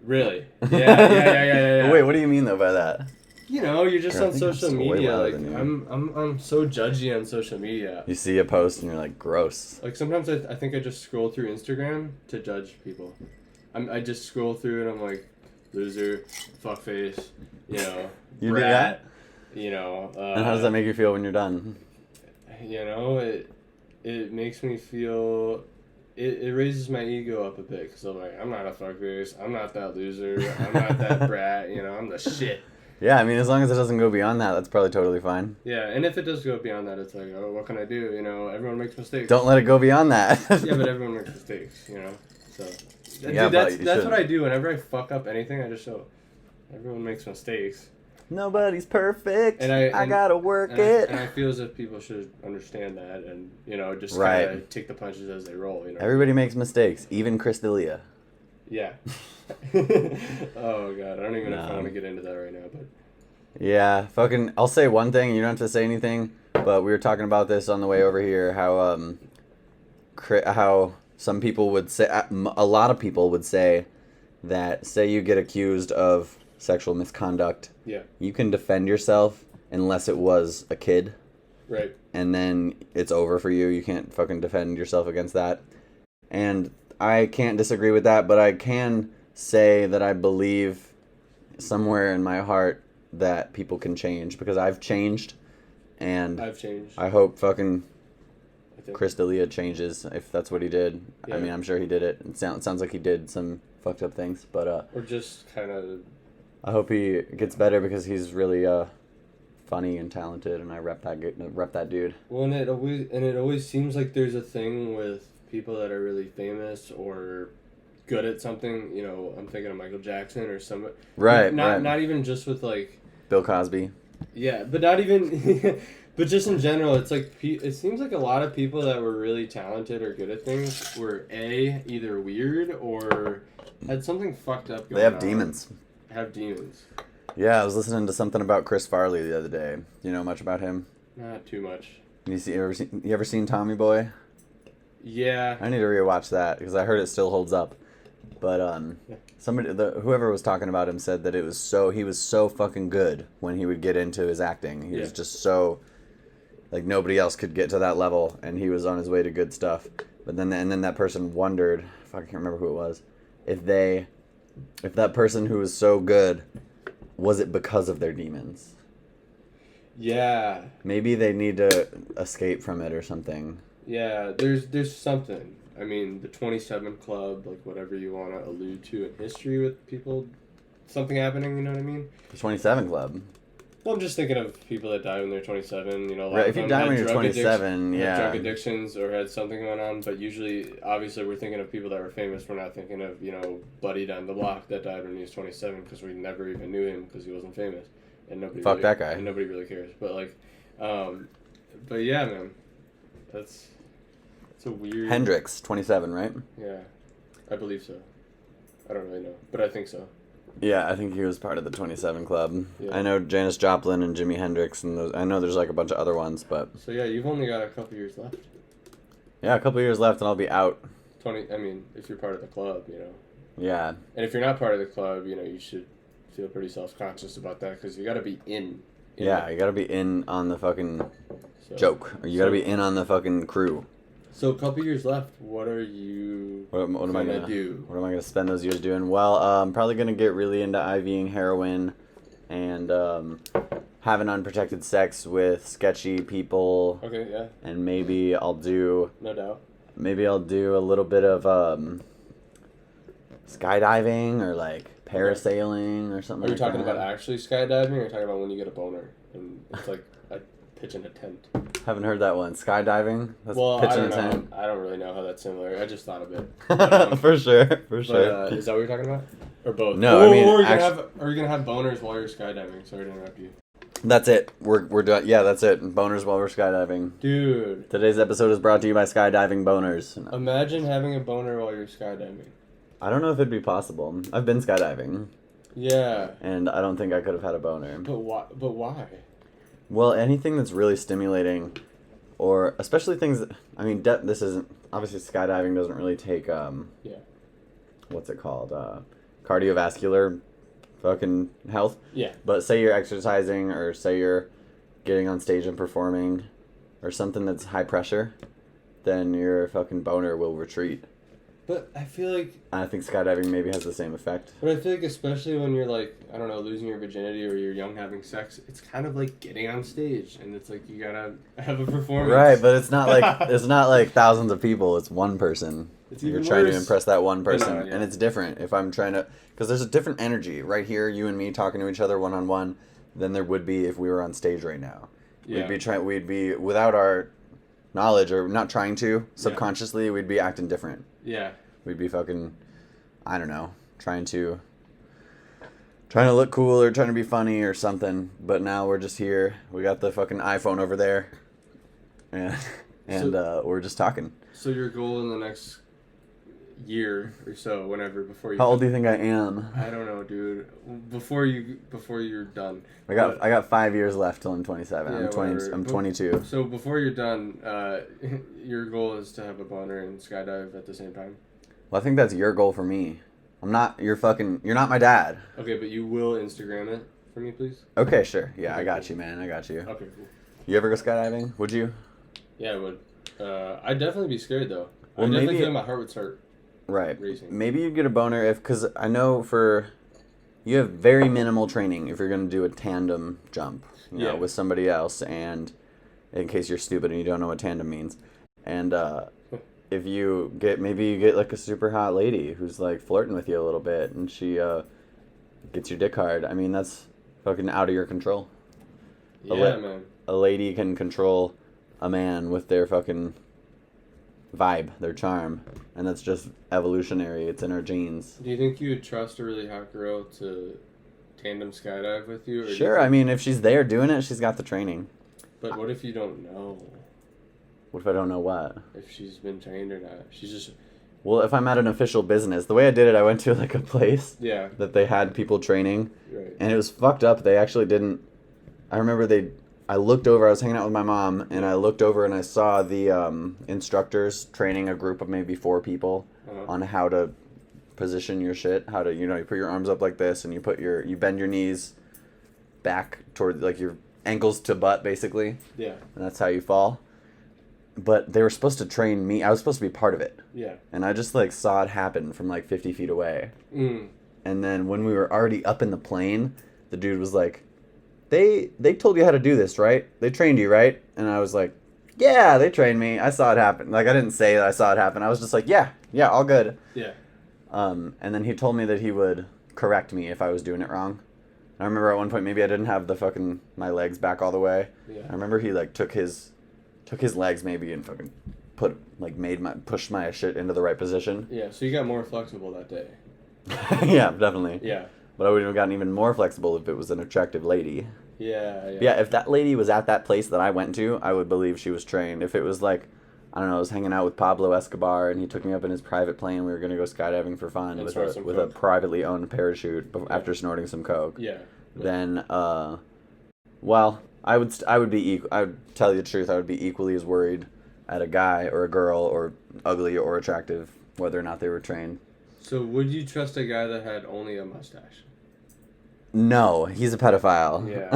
Really? Yeah. Wait, what do you mean though by that? You're just on social media. Like I'm so judgy on social media. You see a post and you're like, gross. Like sometimes I think I just scroll through Instagram to judge people. I just scroll through and I'm like, loser, fuckface, You brat, do that? And how does that make you feel when you're done? It makes me feel it raises my ego up a bit because I'm like, I'm not a fuckface, I'm not that loser, I'm not that brat, you know, I'm the shit. Yeah, I mean, as long as it doesn't go beyond that, that's probably totally fine. Yeah, and if it does go beyond that, it's like, oh, what can I do? You know, everyone makes mistakes. Don't let it go beyond that. Yeah, but everyone makes mistakes, you know? So, Yeah, dude, that's what I do. Whenever I fuck up anything, I just show everyone makes mistakes. Nobody's perfect. And I gotta work it. And I feel as if people should understand that and, you know, just Right. kind of take the punches as they roll, you know? Everybody makes mistakes, even Chris D'Elia. Yeah. Oh, God. I don't even know if I want to get into that right now, but... Yeah, fucking. I'll say one thing, and you don't have to say anything. But we were talking about this on the way over here. How some people would say, a lot of people would say, that say you get accused of sexual misconduct. Yeah. You can defend yourself unless it was a kid. Right. And then it's over for you. You can't fucking defend yourself against that. And I can't disagree with that, but I can say that I believe somewhere in my heart that people can change, because I've changed, and I've changed. I hope fucking Chris D'Elia changes if that's what he did. Yeah. I mean, I'm sure he did it. It sounds like he did some fucked up things, but or just kind of. I hope he gets better, because he's really funny and talented, and I rep that dude. Well, and it always seems like there's a thing with people that are really famous or good at something. You know, I'm thinking of Michael Jackson or somebody. Right. Not even just with like. Bill Cosby. Yeah, but not even. But just in general, it's like it seems like a lot of people that were really talented or good at things were either weird or had something fucked up going on. They have demons. Have demons. Yeah, I was listening to something about Chris Farley the other day. You know much about him? Not too much. You ever seen Tommy Boy? Yeah. I need to rewatch that, because I heard it still holds up. But whoever was talking about him said that he was so fucking good when he would get into his acting. He was just so, like, nobody else could get to that level, and he was on his way to good stuff. But then that person wondered, I can't remember who it was, if that person who was so good, was it because of their demons? Yeah. Maybe they need to escape from it or something. Yeah, there's something. I mean, the 27 Club, like whatever you want to allude to in history with people, something happening, you know what I mean? The 27 Club. Well, I'm just thinking of people that died when they're 27, you know. Right, if you die when you're 27, had drug addictions or had something going on, but usually, obviously, we're thinking of people that were famous. We're not thinking of, you know, Buddy down the block that died when he was 27, because we never even knew him because he wasn't famous. And nobody Fuck that guy. And nobody really cares. But, like, but yeah, man. It's a weird... Hendrix, 27, right? Yeah, I believe so. I don't really know, but I think so. Yeah, I think he was part of the 27 Club. Yeah. I know Janis Joplin and Jimi Hendrix, and I know there's like a bunch of other ones, but... So yeah, you've only got a couple years left. Yeah, a couple years left and I'll be out. If you're part of the club, you know. Yeah. And if you're not part of the club, you know, you should feel pretty self-conscious about that, because you got to be in. Yeah, you got to be in on the fucking joke. Or you got to be in on the fucking crew. So a couple years left. What are you what am I gonna do? What am I gonna spend those years doing? Well, I'm probably gonna get really into IVing heroin, and having unprotected sex with sketchy people. Okay, yeah. And maybe I'll do. No doubt. Maybe I'll do a little bit of skydiving or like parasailing or something. Are you like talking that. about actually skydiving, or are you talking about when you get a boner and it's like a pitch in a tent? Haven't heard that one. Skydiving? That's Well, pitch I in don't a know. tent. I don't really know how that's similar. I just thought of it. But, For sure. is that what you're talking about? Or both? No, I mean, or are you gonna have boners while you're skydiving? Sorry to interrupt you. That's it. We're done. Yeah, that's it. Boners while we're skydiving. Dude. Today's episode is brought to you by Skydiving Boners. Imagine having a boner while you're skydiving. I don't know if it'd be possible. I've been skydiving. Yeah. And I don't think I could have had a boner. But why? Well, anything that's really stimulating, or especially things that, I mean, this isn't, obviously skydiving doesn't really take, what's it called? Cardiovascular fucking health. Yeah. But say you're exercising, or say you're getting on stage and performing, or something that's high pressure, then your fucking boner will retreat. But I feel like... I think skydiving maybe has the same effect. But I feel like especially when you're like, I don't know, losing your virginity or you're young having sex, it's kind of like getting on stage and it's like you gotta have a performance. Right, but it's not like thousands of people. It's one person. You're trying to impress that one person, and it's different. If I'm trying to, because there's a different energy right here, you and me talking to each other one on one, than there would be if we were on stage right now. Yeah. We'd be without our knowledge or not trying to subconsciously, we'd be acting different. Yeah. We'd be fucking, I don't know, trying to look cool or trying to be funny or something. But now we're just here. We got the fucking iPhone over there, and we're just talking. So your goal in the next year or so, whenever before you... How old do you think I am? I don't know, dude. Before you're done. I got 5 years left till I'm 27. Yeah, I'm 22. So before you're done, your goal is to have a boner and skydive at the same time. Well, I think that's your goal for me. You're not my dad. Okay, but you will Instagram it for me, please? Okay, sure. Yeah, okay, I got you, man. I got you. Okay, cool. You ever go skydiving? Would you? Yeah, I would. I'd definitely be scared, though. Well, I definitely feel like my heart would start racing. Maybe you'd get a boner because I know you have very minimal training if you're going to do a tandem jump, you know, with somebody else, and in case you're stupid and you don't know what tandem means. And if you get like a super hot lady who's like flirting with you a little bit and she gets your dick hard, I mean, that's fucking out of your control. Yeah, man. A lady can control a man with their fucking vibe, their charm, and that's just evolutionary. It's in our genes. Do you think you would trust a really hot girl to tandem skydive with you? Or sure, I mean, if she's there doing it, she's got the training. But what if you don't know? What if I don't know what? If she's been trained or not. She's just... Well, if I'm at an official business, the way I did it, I went to like a place that they had people training, and it was fucked up. They actually didn't... I remember I looked over, I was hanging out with my mom, and I looked over and I saw the instructors training a group of maybe 4 people on how to position your shit, how to, you know, you put your arms up like this and you bend your knees back toward like your ankles to butt basically. Yeah. And that's how you fall. But they were supposed to train me. I was supposed to be part of it. Yeah. And I just like saw it happen from like 50 feet away. Mm. And then when we were already up in the plane, the dude was like, They told you how to do this, right? They trained you, right? And I was like, yeah, they trained me. I saw it happen. Like, I didn't say that I saw it happen. I was just like, yeah, all good. Yeah. And then he told me that he would correct me if I was doing it wrong. I remember at one point maybe I didn't have my legs back all the way. Yeah. I remember he like took his legs maybe and fucking pushed my shit into the right position. Yeah, so you got more flexible that day. Yeah, definitely. Yeah. But I would have gotten even more flexible if it was an attractive lady. Yeah. Yeah, if that lady was at that place that I went to, I would believe she was trained. If it was like, I don't know, I was hanging out with Pablo Escobar and he took me up in his private plane, we were going to go skydiving for fun with a privately owned parachute after snorting some coke. Yeah. Then, well, I would tell you the truth, I would be equally as worried at a guy or a girl or ugly or attractive, whether or not they were trained. So would you trust a guy that had only a mustache? No, he's a pedophile. Yeah.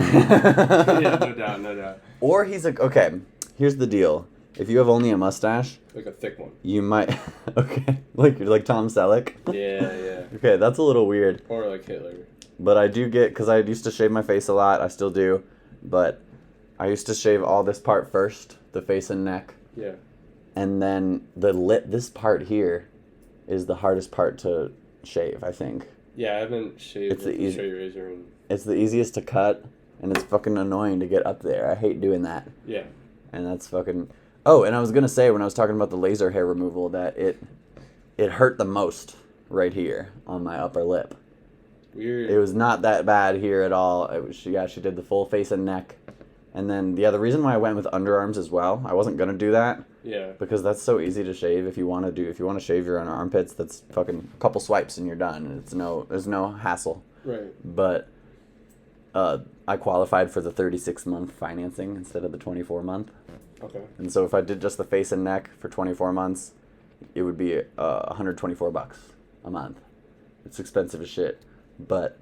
Yeah, no doubt. Or he's okay, here's the deal. If you have only a mustache... Like a thick one. You might... Okay, like Tom Selleck? Yeah. Okay, that's a little weird. Or like Hitler. But I do get... Because I used to shave my face a lot, I still do. But I used to shave all this part first, the face and neck. Yeah. And then this part here is the hardest part to shave, I think. Yeah, I haven't shaved with a straight razor. It's the easiest to cut, and it's fucking annoying to get up there. I hate doing that. Yeah. And that's fucking... Oh, and I was going to say, when I was talking about the laser hair removal, that it hurt the most right here on my upper lip. Weird. It was not that bad here at all. She did the full face and neck. And then, the reason why I went with underarms as well, I wasn't going to do that. Yeah. Because that's so easy to shave. If you want to shave your own armpits, that's fucking a couple swipes and you're done. There's no hassle. Right. But I qualified for the 36-month financing instead of the 24-month. Okay. And so if I did just the face and neck for 24 months, it would be $124 a month. It's expensive as shit. But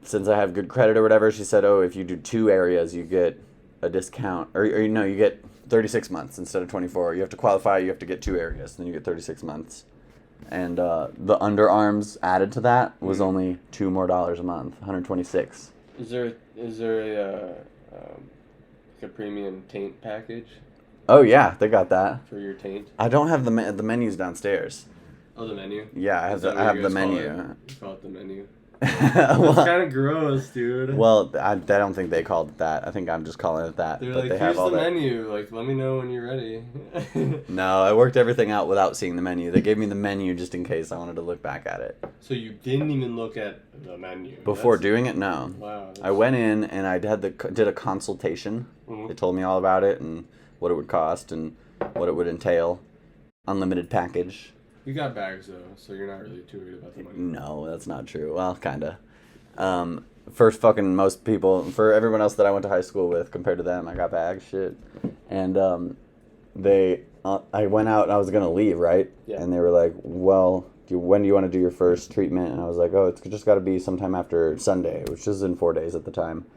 since I have good credit or whatever, she said, if you do 2 areas, you get a discount. Or you get 36 months instead of 24. You have to qualify, you have to get 2 areas, then you get 36 months. And the underarms added to that was only $2 more a month, $126. Is there like a premium taint package? Oh yeah, they got that. For your taint? I don't have the menus downstairs. Oh, the menu? Yeah, I have the menu. You call it the menu. Well, that's kind of gross, dude. Well, I don't think they called it that. I think I'm just calling it that. They're but like, they here's have all the that. menu. Like, let me know when you're ready. No, I worked everything out without seeing the menu. They gave me the menu just in case I wanted to look back at it. So you didn't even look at the menu? Before doing it? No. Wow. I went in and I did a consultation. Mm-hmm. They told me all about it and what it would cost and what it would entail. Unlimited package. You got bags, though, so you're not really too worried about the money. No, that's not true. Well, kind of. Most people, for everyone else that I went to high school with, compared to them, I got bags, shit. And I went out and I was going to leave, right? Yeah. And they were like, well, when do you want to do your first treatment? And I was like, oh, it's just got to be sometime after Sunday, which was in 4 days at the time.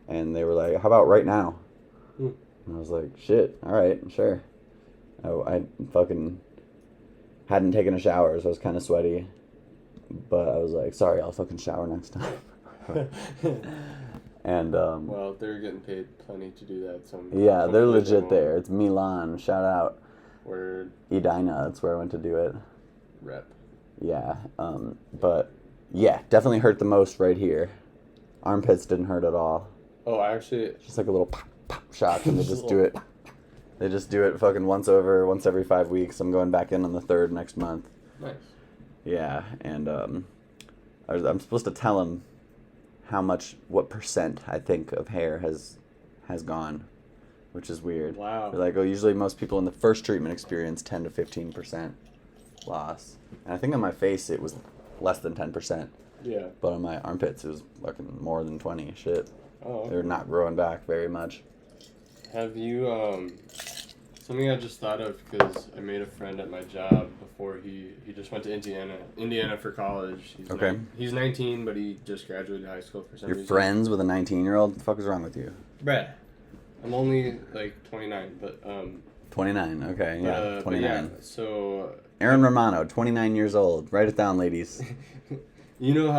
And they were like, how about right now? And I was like, shit, all right, sure. I fucking hadn't taken a shower, so I was kind of sweaty. But I was like, sorry, I'll fucking shower next time. And well, they're getting paid plenty to do that. Yeah, they're legit there. It's Milan. Shout out. Word. Edina. That's where I went to do it. Rep. Yeah. But yeah, definitely hurt the most right here. Armpits didn't hurt at all. Oh, actually. Just like a little pop, pop shock, and they just do it. They just do it fucking once every 5 weeks. I'm going back in on the 3rd next month. Nice. Yeah, and I'm supposed to tell him what percent I think of hair has gone, which is weird. Wow. They're like, oh, usually most people in the first treatment experience 10 to 15% loss, and I think on my face it was less than 10%. Yeah. But on my armpits it was fucking more than 20. Shit. Oh. Okay. They're not growing back very much. Have you something I just thought of because I made a friend at my job before he just went to Indiana for college. He's 19, but he just graduated high school for some reason. You're friends with a 19-year-old? What the fuck is wrong with you? Bruh. I'm only like 29, but 29. Okay, yeah, 29. Yeah, so Aaron Romano, 29 years old. Write it down, ladies. You know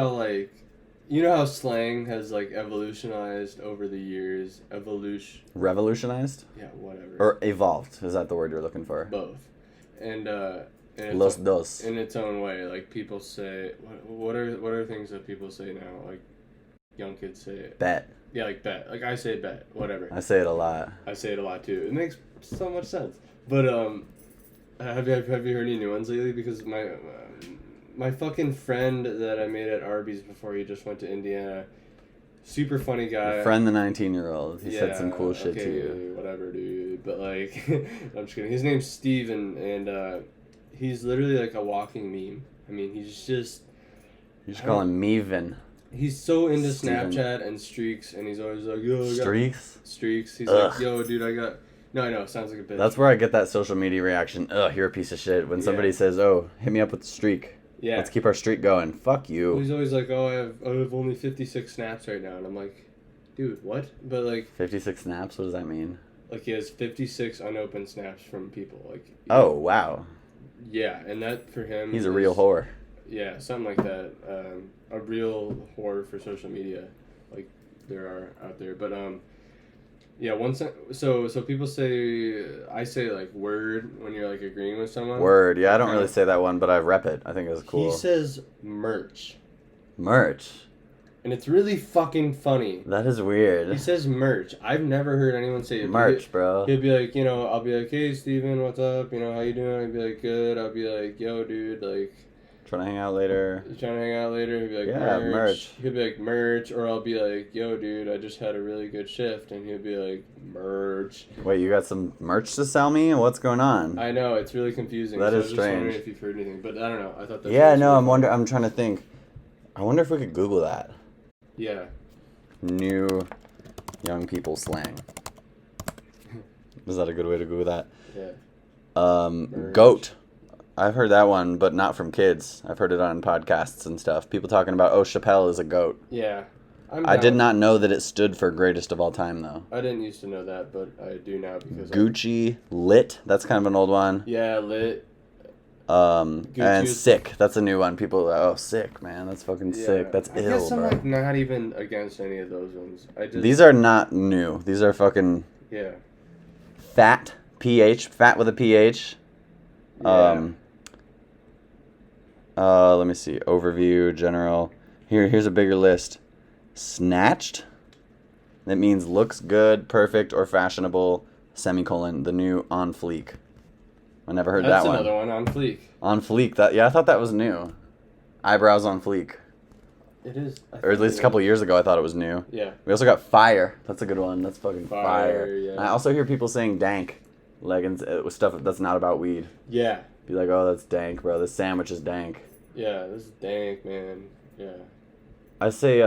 how slang has like evolutionized over the years? Revolutionized? Yeah, whatever. Or evolved. Is that the word you're looking for? Both. And Los dos. In its own way, like people say, what are things that people say now? Like young kids say it. Bet. Yeah, like bet. Like I say bet. Whatever. I say it a lot. I say it a lot too. It makes so much sense. But have you heard any new ones lately? Because my fucking friend that I made at Arby's before he just went to Indiana, super funny guy. Your friend, the 19-year-old. He said some cool shit to you. Whatever, dude. But like, I'm just kidding. His name's Steven, and he's literally like a walking meme. I mean, he's just. You should call him Meven. He's so into Steven. Snapchat and streaks, and he's always like, yo, I got Streaks? Streaks. He's Ugh. like, yo, dude, I got. No, I know. Sounds like a bitch. That's where I get that social media reaction. Ugh, you're a piece of shit. When somebody says, oh, hit me up with the streak. Yeah. Let's keep our streak going. Fuck you. He's always like, oh, I have only 56 snaps right now. And I'm like, dude, what? But like... 56 snaps? What does that mean? Like, he has 56 unopened snaps from people. Like. Oh, wow. Yeah, and that for him... He's a real whore. Yeah, something like that. A real whore for social media. Like, there are out there. But, yeah, so people say, I say like word when you're like agreeing with someone. Word, yeah, I don't really say that one, but I rep it. I think it's cool. He says merch. Merch? And it's really fucking funny. That is weird. He says merch. I've never heard anyone say it. Merch, bro. He'll be like, I'll be like, hey, Steven, what's up? How you doing? He'll be like, good. I'll be like, yo, dude, like... Trying to hang out later. He'll be like, yeah, merch. He'll be like, merch. Or I'll be like, yo, dude, I just had a really good shift. And he'll be like, merch. Wait, you got some merch to sell me? What's going on? I know, it's really confusing. That is I was strange. just wondering if you've heard anything. But I don't know. I thought that Yeah, was no, really I'm trying to think. I wonder if we could Google that. Yeah. New young people slang. Is that a good way to Google that? Yeah. Goat. I've heard that one, but not from kids. I've heard it on podcasts and stuff. People talking about, oh, Chappelle is a goat. Yeah. I did not know that it stood for greatest of all time, though. I didn't used to know that, but I do now because... Gucci, lit. That's kind of an old one. Yeah, lit. And sick. That's a new one. People are like, oh, sick, man. That's fucking sick. That's ill, bro. I guess I'm like not even against any of those ones. These are not new. These are fucking fat with a ph. Yeah. Let me see. Overview, general. Here's a bigger list. Snatched. That means looks good, perfect, or fashionable. Semicolon. The new on fleek. I never heard that one. That's another one, on fleek. On fleek. I thought that was new. Eyebrows on fleek. It is. Or at least a couple years ago, I thought it was new. Yeah. We also got fire. That's a good one. That's fucking fire. Yeah. I also hear people saying dank leggings with stuff that's not about weed. Yeah. Be like, oh, that's dank, bro. This sandwich is dank. Yeah, this is dank, man. Yeah. I say,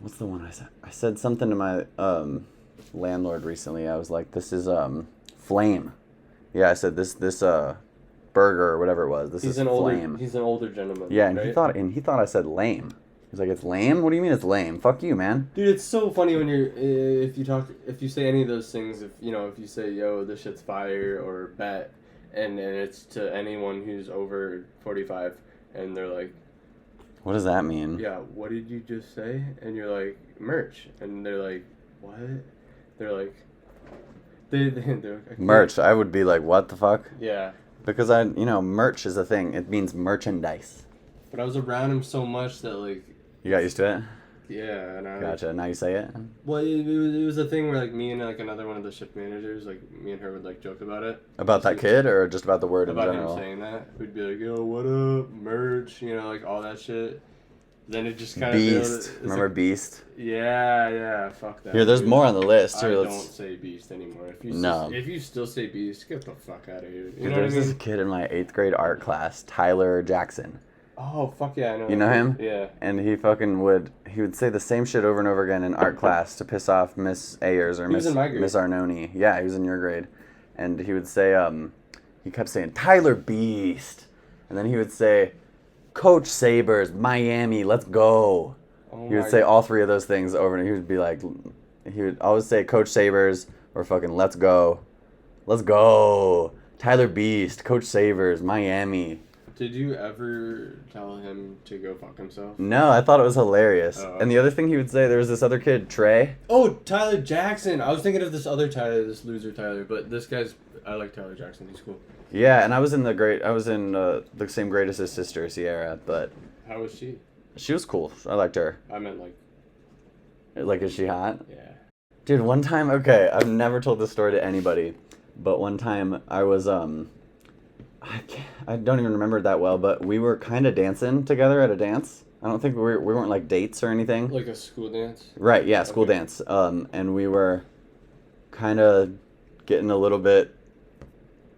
what's the one I said? I said something to my landlord recently. I was like, this is flame. Yeah, I said this burger or whatever it was. This is flame. He's an older gentleman. Yeah, and he thought I said lame. He's like, it's lame? What do you mean it's lame? Fuck you, man. Dude, it's so funny when if you say any of those things, if you say, yo, this shit's fire or bet, and it's to anyone who's over 45, and they're like, what does that mean? Yeah, what did you just say? And you're like, merch. And they're like, what? They're like, they're like, merch. I would be like, what the fuck? Yeah. Because merch is a thing. It means merchandise. But I was around him so much that like. You got used to it? Yeah, and gotcha. Now you say it. Well, it was a thing where like me and like another one of the shift managers, like me and her would like joke about it. About that kid, or just about the word in general? About him saying that, we'd be like, "Yo, what up, merch?" Like all that shit. Then it just kind of Beast. Remember like, Beast? Yeah, fuck that. Here, there's more on the list. Here, don't say Beast anymore. If you still say Beast, get the fuck out of here. You know what I mean? There's this kid in my 8th grade art class, Tyler Jackson. Oh, fuck yeah, I know. You know him? Yeah. And he would say the same shit over and over again in art class to piss off Miss Ayers or Miss Arnone. Yeah, he was in your grade. And he would say, he kept saying, Tyler Beast. And then he would say, Coach Sabres, Miami, let's go. He would say all three of those things over, and he would be like, he would always say Coach Sabres or fucking let's go. Let's go. Tyler Beast, Coach Sabres, Miami. Did you ever tell him to go fuck himself? No, I thought it was hilarious. Oh, okay. And the other thing he would say, there was this other kid, Trey. Oh, Tyler Jackson. I was thinking of this other Tyler, this loser Tyler, but this guy's, I like Tyler Jackson. He's cool. Yeah, and I was in the same grade as his sister, Sierra, but... How was she? She was cool. I liked her. I meant like... Like, is she hot? Yeah. Dude, one time, okay, I've never told this story to anybody, but one time I was, I don't even remember it that well, but we were kind of dancing together at a dance. I don't think we weren't like dates or anything. Like a school dance? Right, yeah, school dance. And we were kind of getting a little bit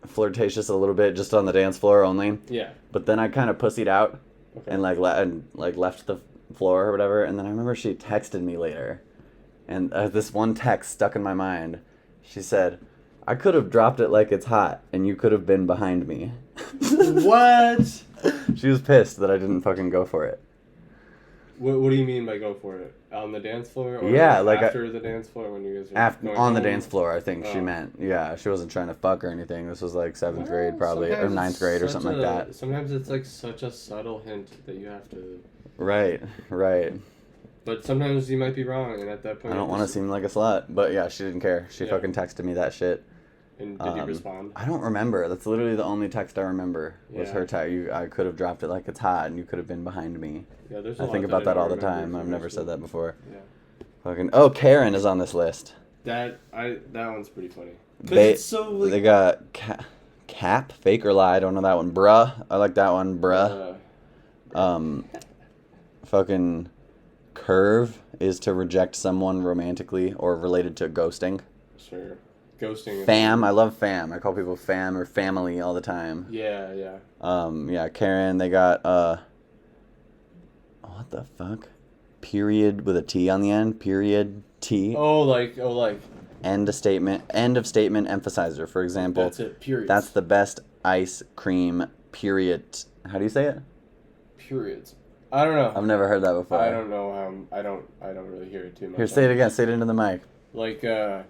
flirtatious just on the dance floor only. Yeah. But then I kind of pussied out and left the floor or whatever. And then I remember she texted me later, and this one text stuck in my mind. She said, I could have dropped it like it's hot, and you could have been behind me. What? She was pissed that I didn't fucking go for it. What do you mean by go for it? On the dance floor? Or yeah, like after the dance floor when you guys were on the dance floor, I think she meant. Yeah, she wasn't trying to fuck or anything. This was like 7th grade probably, or 9th grade or something like that. Sometimes it's like such a subtle hint that you have to... Right. But sometimes you might be wrong, and at that point... I don't want to seem like a slut, but yeah, she didn't care. She fucking texted me that shit. And did you respond? I don't remember. That's literally the only text I remember was her text. I could have dropped it like it's hot, and you could have been behind me. Yeah, there's I think about that all the time. I've never said that before. Yeah. Fucking Karen is on this list. That one's pretty funny. It's so like... They got cap, fake or lie. I don't know that one. Bruh, I like that one. Bruh. Fucking curve is to reject someone romantically or related to ghosting. Sure. Ghosting. Fam, I love fam. I call people fam or family all the time. Yeah. Yeah, Karen, they got, what the fuck? Period with a T on the end. Period T. Oh, like. End of statement emphasizer. For example. That's it. Period. That's the best ice cream. Period. How do you say it? Periods. I don't know. I've never heard that before. I don't know. I don't really hear it too much. Here, say it again. Say it into the mic. Like that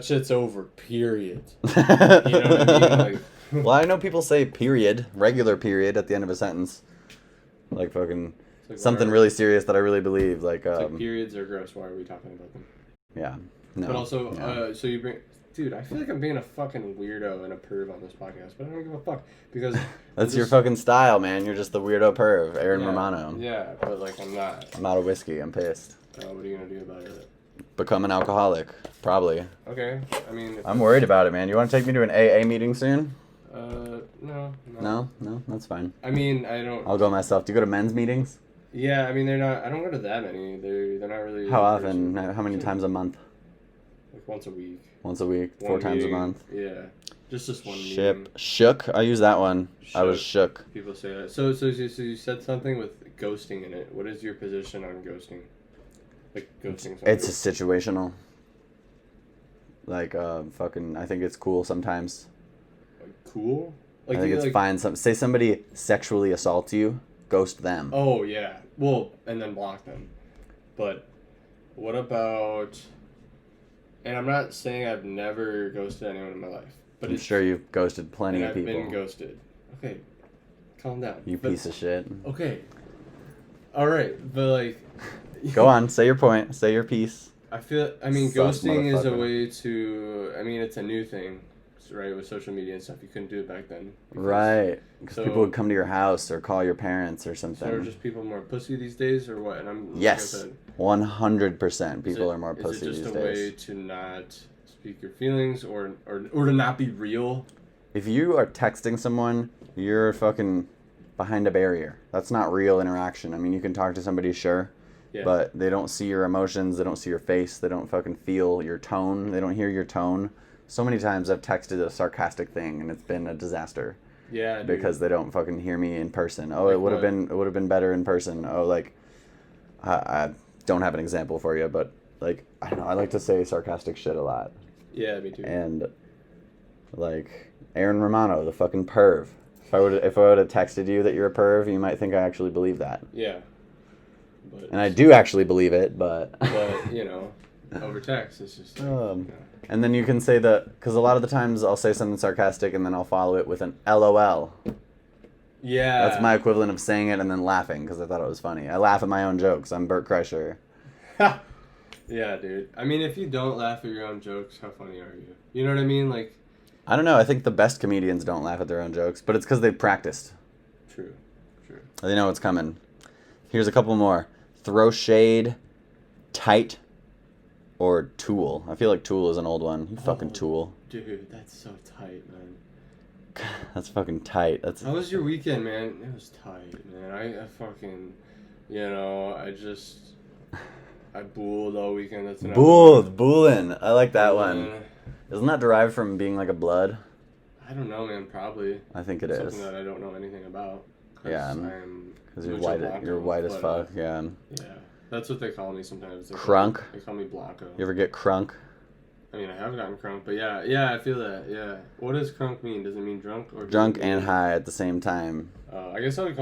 shit's over. Period. You know what I mean? Like. Well, I know people say period, regular period at the end of a sentence. Like fucking Like, something really serious that I really believe. Like, it's like periods are gross. Why are we talking about them? Yeah. No. But also, so you bring... Dude, I feel like I'm being a fucking weirdo and a perv on this podcast, but I don't give a fuck because... That's your fucking style, man. You're just the weirdo perv, Aaron Romano. Yeah, but like I'm not. I'm out of whiskey. I'm pissed. What are you gonna do about it? Become an alcoholic, probably. Okay, I mean... I'm worried about it, man. You want to take me to an AA meeting soon? No. No, that's fine. I mean, I don't... I'll go myself. Do you go to men's meetings? Yeah, I mean, they're not... I don't go to that many. They're not really... How often? How many times a month? Like once a week. Once a week? 4 times a month? Yeah. Just one meeting. meeting. Shook? I use that one. Shook. I was shook. People say that. So you said something with ghosting in it. What is your position on ghosting? Like ghosting something? It's situational. Like, fucking... I think it's cool sometimes. Like, cool? Like, I think it's fine. Say somebody sexually assaults you, ghost them. Oh, yeah. Well, and then block them. But what about... And I'm not saying I've never ghosted anyone in my life. But I'm sure you've ghosted plenty of people. I've been ghosted. Okay. Calm down. You piece of shit. Okay. All right. But, like... Go on. Say your point. Say your piece. Ghosting is a way to... I mean, it's a new thing. Right, with social media and stuff, you couldn't do it back then. Right, because people would come to your house or call your parents or something. So are just people more pussy these days, or what? And I'm yes, 100%. People are more pussy these days. Is it just a way to not speak your feelings, or to not be real? If you are texting someone, you're fucking behind a barrier. That's not real interaction. I mean, you can talk to somebody, sure, but they don't see your emotions. They don't see your face. They don't fucking feel your tone. They don't hear your tone. So many times I've texted a sarcastic thing and it's been a disaster. Yeah, dude. Because they don't fucking hear me in person. Oh, like it would have been better in person. Oh, like I don't have an example for you, but like I don't know. I like to say sarcastic shit a lot. Yeah, me too. And like Aaron Romano, the fucking perv. If I would have texted you that you're a perv, you might think I actually believe that. Yeah. And I do actually believe it, but. But you know, over text, it's just. Like, And then you can say that, because a lot of the times I'll say something sarcastic and then I'll follow it with an LOL. Yeah. That's my equivalent of saying it and then laughing because I thought it was funny. I laugh at my own jokes. I'm Bert Kreischer. Yeah, dude. I mean, if you don't laugh at your own jokes, how funny are you? You know what I mean? Like. I don't know. I think the best comedians don't laugh at their own jokes, but it's because they've practiced. True. They know what's coming. Here's a couple more. Throw shade, tight, or tool. I feel like tool is an old one. You fucking tool. Dude, that's so tight, man. That's fucking tight. How was your weekend, man? It was tight, man. I fucking, I booled all weekend. That's enough. Boolin'. I like that one. Isn't that derived from being like a blood? I don't know, man. Probably. I think it is. Something that I don't know anything about. Yeah. Because you're white as fuck. Yeah. Yeah. That's what they call me sometimes. Crunk? They call me Blanco. You ever get crunk? I mean, I have gotten crunk, but yeah, I feel that, yeah. What does crunk mean? Does it mean drunk? Or drunk and high at the same time. I guess I would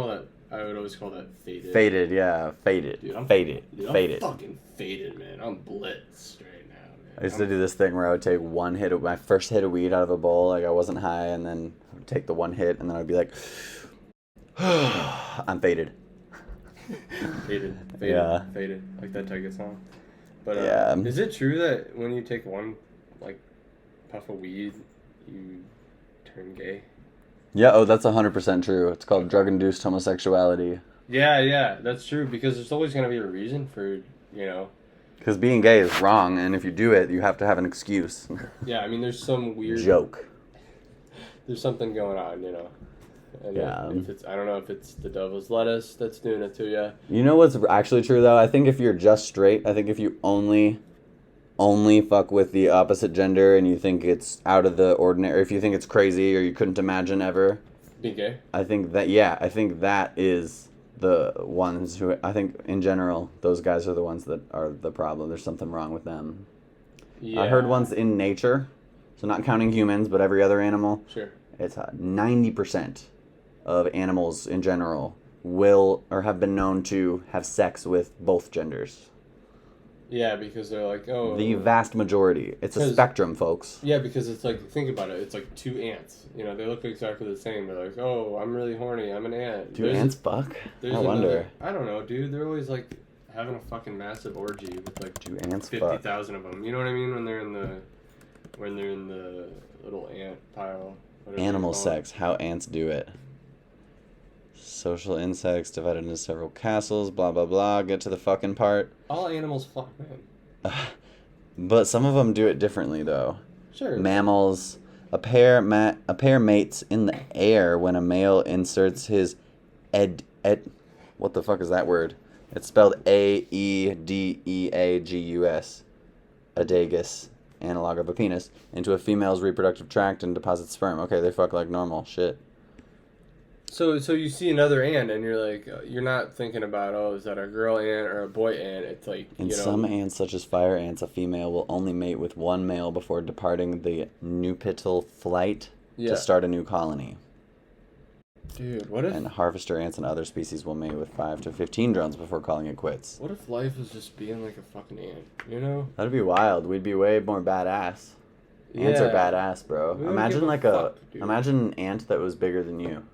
always call that faded. Faded, yeah. Faded. Dude, I'm faded. I'm fucking faded, man. I'm blitzed right now, man. I used to do this thing where I would take my first hit of weed out of a bowl, like I wasn't high, and then I would take the one hit, and then I'd be like, I'm faded. Faded. Yeah. Faded. Like that Tiger song. But yeah. Is it true that when you take one like puff of weed, you turn gay? Yeah, that's 100% true. It's called drug-induced homosexuality. Yeah, that's true because there's always going to be a reason for, Because being gay is wrong, and if you do it, you have to have an excuse. Yeah, I mean, there's some weird... joke. There's something going on, And I don't know if it's the devil's lettuce that's doing it to you. You know what's actually true, though? I think if you're just straight, I think if you only fuck with the opposite gender and you think it's out of the ordinary, if you think it's crazy or you couldn't imagine ever... Being gay? I think that is the ones who... I think, in general, those guys are the ones that are the problem. There's something wrong with them. Yeah. I heard once in nature, so not counting humans, but every other animal... Sure. It's 90% of animals in general will or have been known to have sex with both genders. Yeah, because they're like, oh. The vast majority. It's a spectrum, folks. Yeah, because it's like, think about it. It's like two ants. You know, they look exactly the same. They're like, oh, I'm really horny. I'm an ant. Do ants fuck? I wonder. I don't know, dude. They're always like having a fucking massive orgy with like do ants 50,000 of them. You know what I mean? When they're in the little ant pile. Animal sex. How ants do it. Social insects divided into several castles, blah, blah, blah. Get to the fucking part. All animals fuck, man. But some of them do it differently, though. Sure. Mammals. A pair mates in the air when a male inserts his what the fuck is that word? It's spelled Aedeagus. Adagus. Analog of a penis. Into a female's reproductive tract and deposits sperm. Okay, they fuck like normal. Shit. So you see another ant and you're like, you're not thinking about, oh, is that a girl ant or a boy ant? It's like, some ants, such as fire ants, a female will only mate with one male before departing the nuptial flight to start a new colony. Dude, what if... And harvester ants and other species will mate with 5 to 15 drones before calling it quits. What if life was just being like a fucking ant, you know? That'd be wild. We'd be way more badass. Yeah. Ants are badass, bro. Imagine imagine an ant that was bigger than you.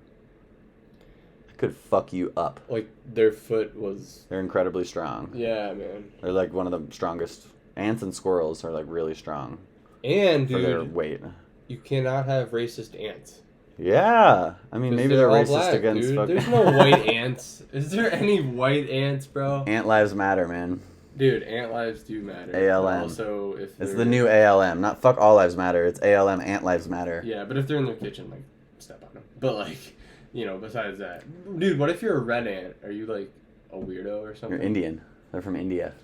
Could fuck you up. Like, their foot was... They're incredibly strong. Yeah, man. They're like one of the strongest. Ants and squirrels are like really strong. And, dude... For their weight. You cannot have racist ants. Yeah. I mean, maybe they're racist black, against... Dude. There's no white ants. Is there any white ants, bro? Ant lives matter, man. Dude, ant lives do matter. ALM. Also, if it's the new ALM. Not fuck all lives matter. It's ALM, ant lives matter. Yeah, but if they're in their kitchen, like, step on them. But, like... You know, besides that. Dude, what if you're a red ant? Are you, like, a weirdo or something? You're Indian. They're from India.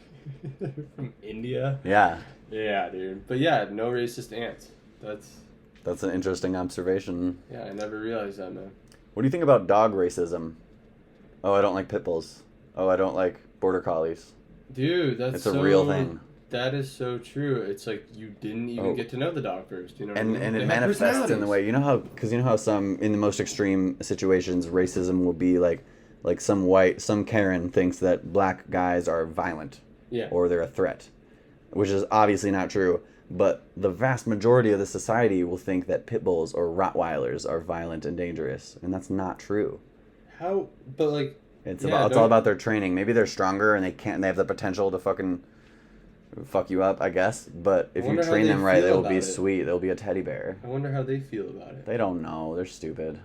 From India? Yeah. Yeah, dude. But, yeah, no racist ants. That's an interesting observation. Yeah, I never realized that, man. What do you think about dog racism? Oh, I don't like pit bulls. Oh, I don't like border collies. Dude, it's a real thing. That is so true. It's like you didn't even get to know the dog first, you know. And it manifests in the way, because you know how some in the most extreme situations racism will be like some Karen thinks that black guys are violent, or they're a threat, which is obviously not true. But the vast majority of the society will think that pit bulls or Rottweilers are violent and dangerous, and that's not true. How? But like, it's all about their training. Maybe they're stronger and they have the potential to fucking fuck you up, I guess. But if you train them right, they'll be sweet. They'll be a teddy bear. I wonder how they feel about it. They don't know. They're stupid.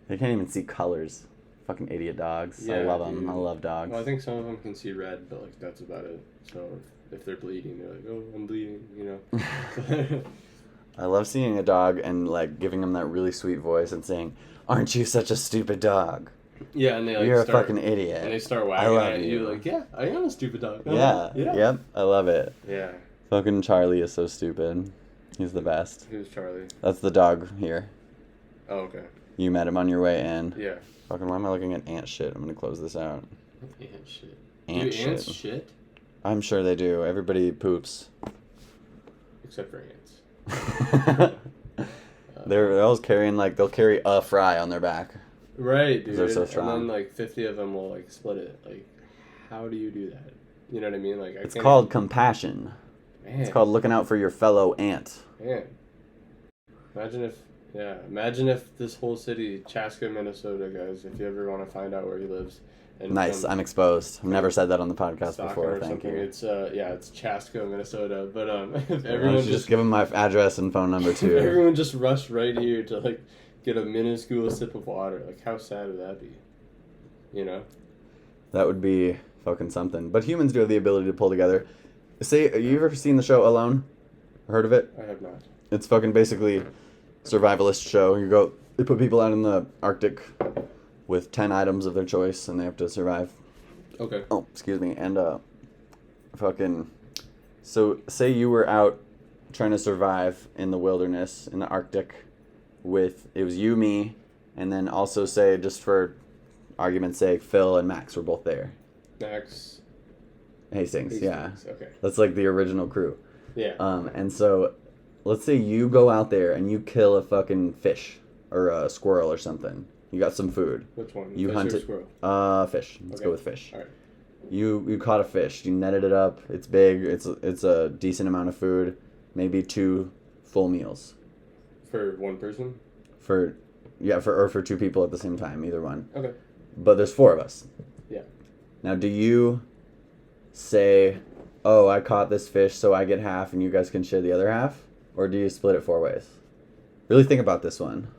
They can't even see colors. Fucking idiot dogs. Yeah, I love them. I love dogs. Well, I think some of them can see red, but like that's about it. So if they're bleeding, they're like, oh, I'm bleeding, you know. I love seeing a dog and like giving them that really sweet voice and saying, "Aren't you such a stupid dog?" Yeah, and they like you're a fucking idiot. And they start wagging at you like, yeah, I am a stupid dog. Yeah. Yep. I love it. Yeah. Fucking Charlie is so stupid. He's the best. Who's Charlie? That's the dog here. Oh, okay. You met him on your way in. Yeah. Fucking, why am I looking at ant shit? I'm gonna close this out. Ant shit. Ant shit. Ants shit? I'm sure they do. Everybody poops. Except for ants. They're always carrying they'll carry a fry on their back. Right, dude. They're so strong. And then 50 of them will split it. Like, how do you do that? You know what I mean? Like, it's called compassion. Man. It's called looking out for your fellow ant. Man. Imagine if this whole city, Chaska, Minnesota, guys, if you ever want to find out where he lives. And nice, I'm exposed. I've never said that on the podcast before. Thank you. It's Chaska, Minnesota. But if everyone just give him my address and phone number too. Everyone just rushed right here to get a minuscule sip of water. Like, how sad would that be? You know? That would be fucking something. But humans do have the ability to pull together. Have you ever seen the show Alone? Heard of it? I have not. It's fucking basically survivalist show. They put people out in the Arctic with 10 items of their choice and they have to survive. Okay. Oh, excuse me. And so say you were out trying to survive in the wilderness in the Arctic it was you, me, and then also say, just for argument's sake, Phil and Max were both there. Max Hastings, yeah. Okay. That's like the original crew. Yeah. And so let's say you go out there and you kill a fucking fish or a squirrel or something. You got some food. Which one? You fish hunted. or squirrel? Fish. Let's go with fish. All right. You caught a fish. You netted it up. It's big. It's a decent amount of food. Maybe 2 full meals. For one person? For 2 people at the same time. Either one. Okay. But there's 4 of us. Yeah. Now, do you say, "Oh, I caught this fish, so I get half, and you guys can share the other half," or do you split it 4 ways? Really think about this one.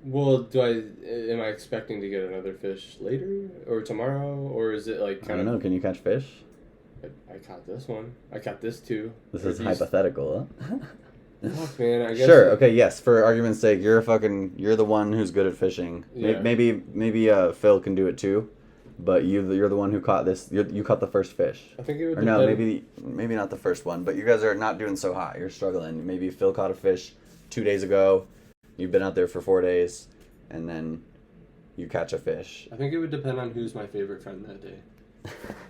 Well, am I expecting to get another fish later or tomorrow, or is it like I don't know. Can you catch fish? I caught this one. I caught this 2. This is hypothetical. Huh? Fuck, man. I guess. Sure. Okay. Yes. For argument's sake, you're the one who's good at fishing. Yeah. Maybe Phil can do it too, but you're the one who caught this. You caught the first fish. I think it would. Or no, maybe not the first one, but you guys are not doing so hot. You're struggling. Maybe Phil caught a fish 2 days ago. You've been out there for 4 days, and then you catch a fish. I think it would depend on who's my favorite friend that day.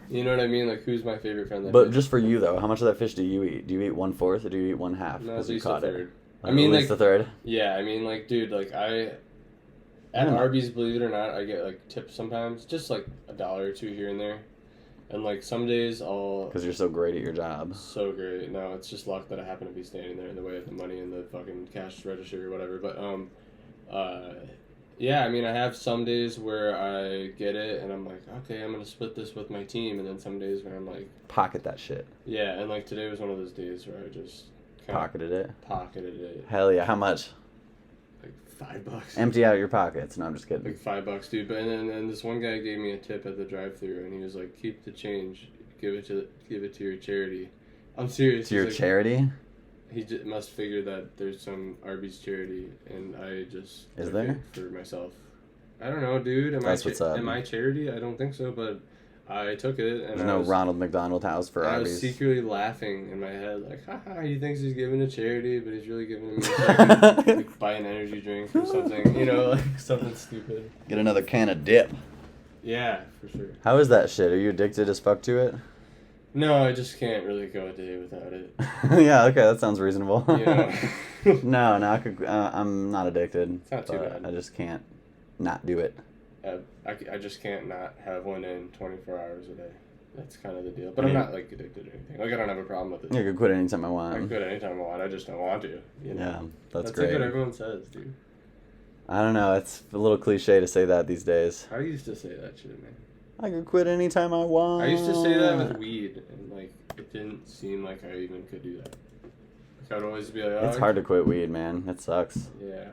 You know what I mean? Like, who's my favorite friend that day? But just for you, though, how much of that fish do you eat? Do you eat 1/4 or do you eat 1/2? No, at least caught a third. I mean, at least a third? Yeah, I mean, like, dude, like, at Arby's, believe it or not, I get, like, tips sometimes. Just, like, $1 or 2 here and there. And, like, some days I'll... Because you're so great at your job. So great. No, it's just luck that I happen to be standing there in the way of the money and the fucking cash register or whatever. But, yeah, I mean, I have some days where I get it and I'm like, okay, I'm going to split this with my team. And then some days where I'm like... Pocket that shit. Yeah, and, like, today was one of those days where I just... Pocketed it? Pocketed it. Hell yeah. How much? Like $5. Empty out your pockets. No, I'm just kidding. Like $5, dude. But and then this one guy gave me a tip at the drive-thru, and he was like, "Keep the change. Give it to your charity." I'm serious. To your charity? He must figure that there's some Arby's charity, and I just is there for myself. I don't know, dude. Am I charity? I don't think so, but I took it. And there's no Ronald McDonald House for Arby's. I was secretly laughing in my head, like, haha, he thinks he's giving to charity, but he's really giving me like, buy an energy drink or something, you know, like something stupid. Get another can of dip. Yeah, for sure. How is that shit? Are you addicted as fuck to it? No, I just can't really go a day without it. Yeah, okay, that sounds reasonable. Yeah. No, I'm not addicted. It's not too bad. I just can't not do it. I just can't not have one in 24 hours a day. That's kind of the deal. But I'm not, like, addicted or anything. Like, I don't have a problem with it. You can quit anytime I want. I can quit anytime I want. I just don't want to. You know? Yeah, that's great. great. Like what everyone says, dude. I don't know. It's a little cliche to say that these days. I used to say that shit, man. I can quit anytime I want. I used to say that with weed, and, like, it didn't seem like I even could do that. Like, I'd always be like, oh, it's hard to quit weed, man. It sucks. Yeah.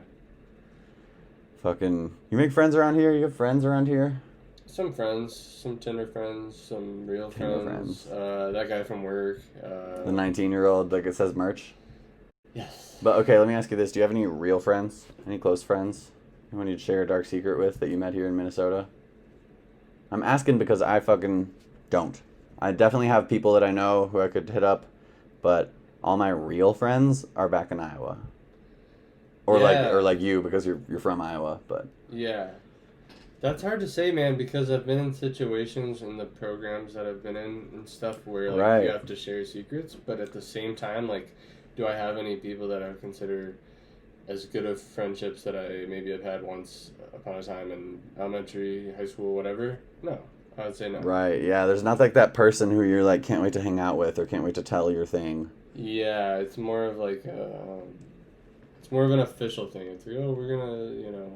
Fucking... You make friends around here? You have friends around here? Some friends. Some Tinder friends. Some real friends. That guy from work. The 19-year-old, like it says merch? Yes. But, okay, let me ask you this. Do you have any real friends? Any close friends? Anyone you'd share a dark secret with that you met here in Minnesota? I'm asking because I fucking don't. I definitely have people that I know who I could hit up, but all my real friends are back in Iowa. Or like you because you're from Iowa, but yeah. That's hard to say, man, because I've been in situations in the programs that I've been in and stuff where like you have to share secrets, but at the same time, like, do I have any people that I would consider as good of friendships that I maybe have had once upon a time in elementary, high school, whatever? No, I would say no. Right, yeah. There's not like that person who you're like can't wait to hang out with or can't wait to tell your thing. Yeah, it's more of like it's more of an official thing. It's like, oh, we're gonna